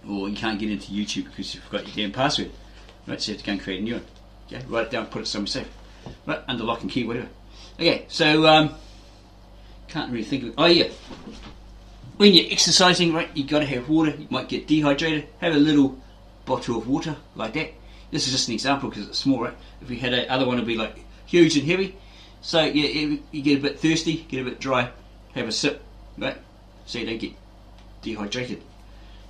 or you can't get into YouTube because you forgot your damn password, right, so you have to go and create a new one. Okay, write it down, put it somewhere safe, right, under lock and key, whatever. Okay, so can't really think of it. Oh yeah, when you're exercising, right, you got to have water. You might get dehydrated. Have a little bottle of water like that. This is just an example because it's small, right? If you had a other one, it'd be like huge and heavy. So yeah, you get a bit thirsty, get a bit dry, have a sip, right? So you don't get dehydrated.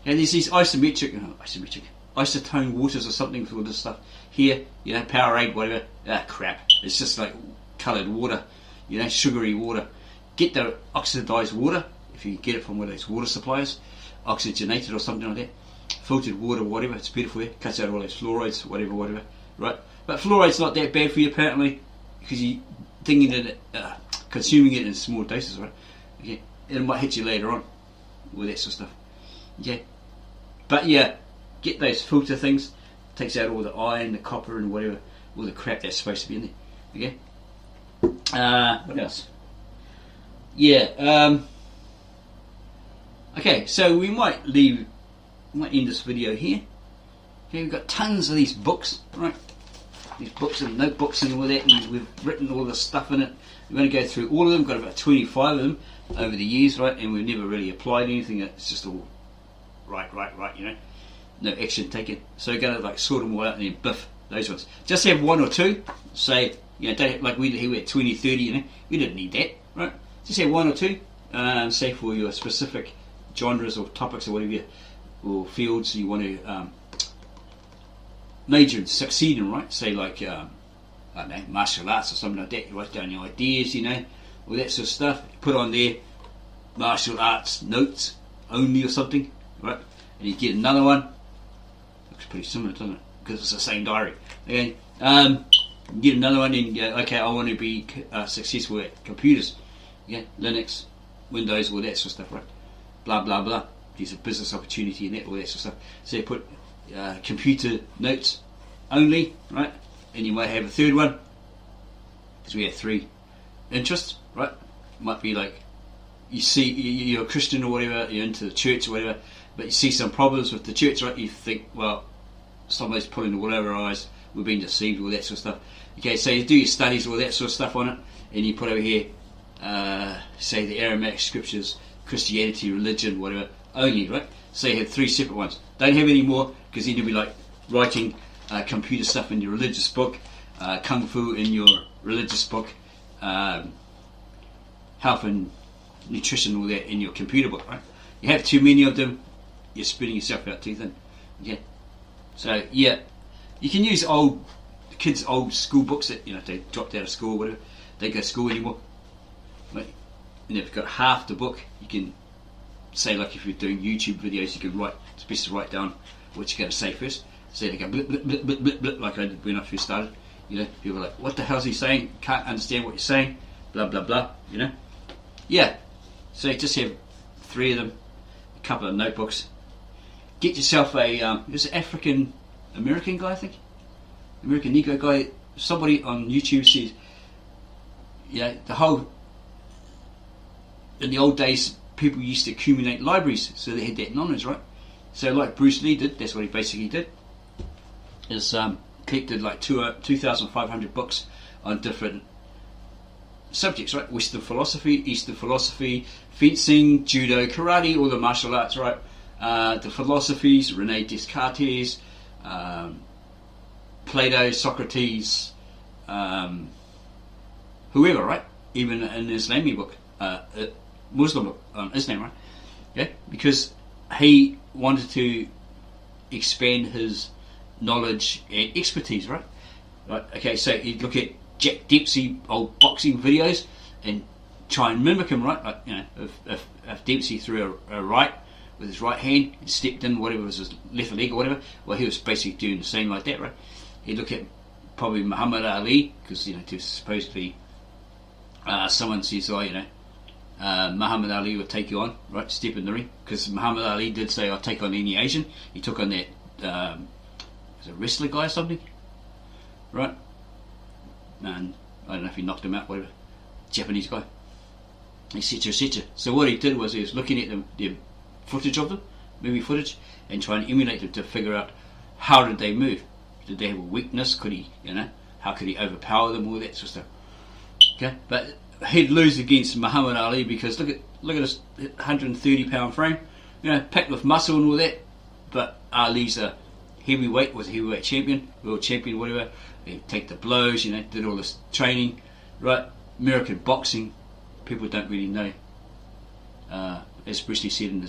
And there's these isotone waters or something for all this stuff. Here, you know, Powerade, whatever. Crap. It's just like coloured water, you know, sugary water. Get the oxidised water, if you get it from one of those water suppliers, oxygenated or something like that. filtered water, whatever. It's beautiful. Yeah? Cuts out all those fluorides, whatever, right? But fluoride's not that bad for you apparently, because you're thinking that consuming it in small doses, right? Okay, it might hit you later on with that sort of stuff. Okay, but yeah, get those filter things. Takes out all the iron, the copper, and whatever, all the crap that's supposed to be in there. Okay. What else? Yeah. Okay, so we might end this video here. Okay, we've got tons of these books, right? These books and notebooks and all that, and we've written all this stuff in it. We're going to go through all of them. Got about 25 of them over the years, right? And we've never really applied anything. It's just all right. You know, no action taken. So we're going to like sort them all out and then biff those ones. Just have one or two. Say, you know, don't, like we had 20, 30. You know, we didn't need that, right? Just have one or two. Say for your specific genres or topics or whatever, or fields you want to major and succeed in, right? Say like I don't know, martial arts or something like that. You write down your ideas, you know, all that sort of stuff. Put on there martial arts notes only or something, right? And you get another one. Looks pretty similar, doesn't it? Because it's the same diary. Okay. Get another one and go, okay, I want to be successful at computers. Yeah, Linux, Windows, all that sort of stuff, right? Blah blah blah. There's a business opportunity in that, all that sort of stuff. So you put computer notes only, right? And you might have a third one, because we have 3 interests, right? Might be like you see you're a Christian or whatever, you're into the church or whatever, but you see some problems with the church, right? You think, well, somebody's pulling the wool over our eyes, we're being deceived, all that sort of stuff. Okay, so you do your studies, all that sort of stuff on it, and you put over here, say the Aramaic scriptures, Christianity, religion, whatever, only, right? So you have 3 separate ones. Don't have any more, because then you'll be like writing computer stuff in your religious book, kung fu in your religious book, health and nutrition, all that in your computer book, right? You have too many of them, you're spitting yourself out too thin. Okay, so yeah, you can use kids' old school books that, you know, they dropped out of school or whatever, they don't go to school anymore, right? And if you've got half the book, you can say, like if you're doing YouTube videos, you can write down what you're going to say first. So they go blip blip blip blip blip blip, like I did when I first started. You know, people are like, what the hell's he saying? Can't understand what you're saying. Blah blah blah. You know, yeah. So just have 3 of them, a couple of notebooks. Get yourself there's an African American guy, I think, American Negro guy. Somebody on YouTube says, you know, in the old days, people used to accumulate libraries, so they had that knowledge, right? So like Bruce Lee did, that's what he basically did, is collected like 2,500 books on different subjects, right? Western philosophy, Eastern philosophy, fencing, judo, karate, all the martial arts, right? The philosophies, Rene Descartes, Plato, Socrates, whoever, right? Even an Islamic book, Muslim book on Islam, right? Yeah, because he wanted to expand his knowledge and expertise, right? Right. Okay, so he'd look at Jack Dempsey old boxing videos and try and mimic him, right? Like, you know, if Dempsey threw a right with his right hand and stepped in whatever was his left leg or whatever, well, he was basically doing the same like that, right? He'd look at probably Muhammad Ali, because, you know, supposedly someone says, oh, you know, Muhammad Ali would take you on, right? Step in the ring, because Muhammad Ali did say, I'll take on any Asian. He took on that was a wrestler guy or something, right? And I don't know if he knocked him out, whatever, Japanese guy, etc, etc. So what he did was he was looking at the footage of them, movie footage, and trying to emulate them to figure out how did they move. Did they have a weakness? Could he, you know, how could he overpower them? All that sort of stuff. Okay, but he'd lose against Muhammad Ali because look at his 130-pound frame, you know, packed with muscle and all that. But Ali's a heavyweight, was a heavyweight champion, world champion, whatever. He'd take the blows, you know, did all this training, right? American boxing, people don't really know. As Bruce Lee said in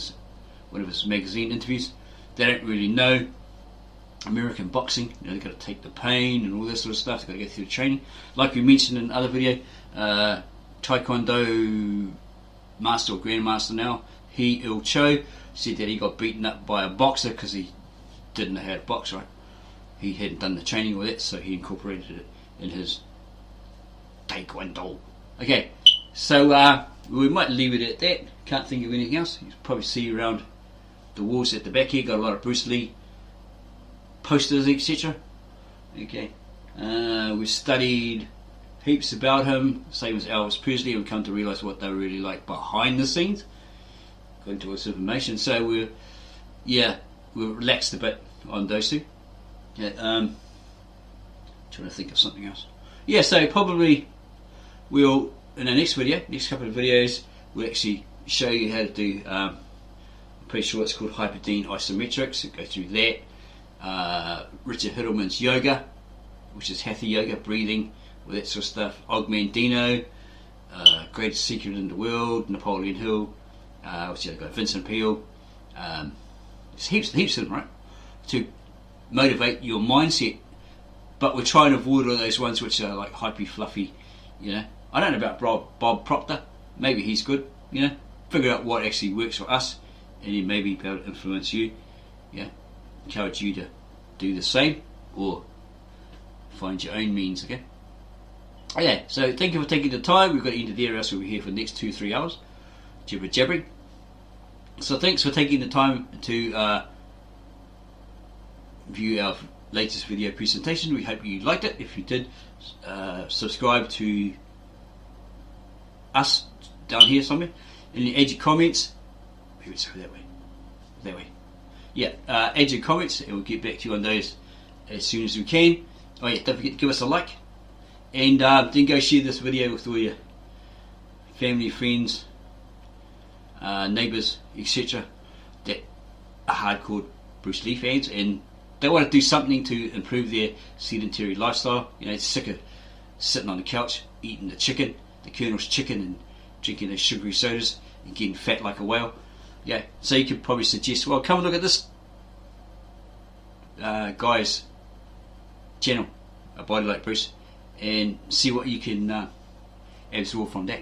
one of his magazine interviews, they don't really know American boxing. You know, they've got to take the pain and all this sort of stuff. They've got to go through the training. Like we mentioned in another video, Taekwondo master or grandmaster now, Il Cho, said that he got beaten up by a boxer because he didn't know how to box, right? He hadn't done the training or that, so he incorporated it in his taekwondo. Okay, so we might leave it at that. Can't think of anything else. You can probably see around the walls at the back here, got a lot of Bruce Lee posters, etc. Okay, we've studied heaps about him, same as Elvis Presley, and come to realise what they were really like behind the scenes, according to us information. So we're relaxed a bit on those two. Yeah, trying to think of something else. Yeah, so probably we'll, in the next video, next couple of videos, we'll actually show you how to do, I'm pretty sure it's called Hyperdine Isometrics, so go through that. Richard Hiddleman's yoga, which is hatha yoga, breathing, all that sort of stuff. Augmandino, Greatest Secret in the World, Napoleon Hill, what's the other guy, Vincent Peale. There's heaps of them, right? To motivate your mindset, but we're trying to avoid all those ones which are like hypey, fluffy, you know. I don't know about Bob Proctor, maybe he's good, you know. Figure out what actually works for us, and he maybe be able to influence you, yeah. Encourage you to do the same, or find your own means, okay. Yeah, so thank you for taking the time. We've got to end there, else we'll be here for the next 2-3 hours, jabbering. So thanks for taking the time to view our latest video presentation. We hope you liked it. If you did, subscribe to us down here somewhere. And add your comments. Maybe it's that way. Yeah, add your comments, and we'll get back to you on those as soon as we can. Oh yeah, don't forget to give us a like, and then go share this video with all your family, friends, neighbours, etc. that are hardcore Bruce Lee fans, and they want to do something to improve their sedentary lifestyle. You know, sick of sitting on the couch eating the Colonel's chicken, and drinking those sugary sodas and getting fat like a whale. Yeah, so you could probably suggest, well, come and look at this guy's channel, A Body Like Bruce, and see what you can absorb from that.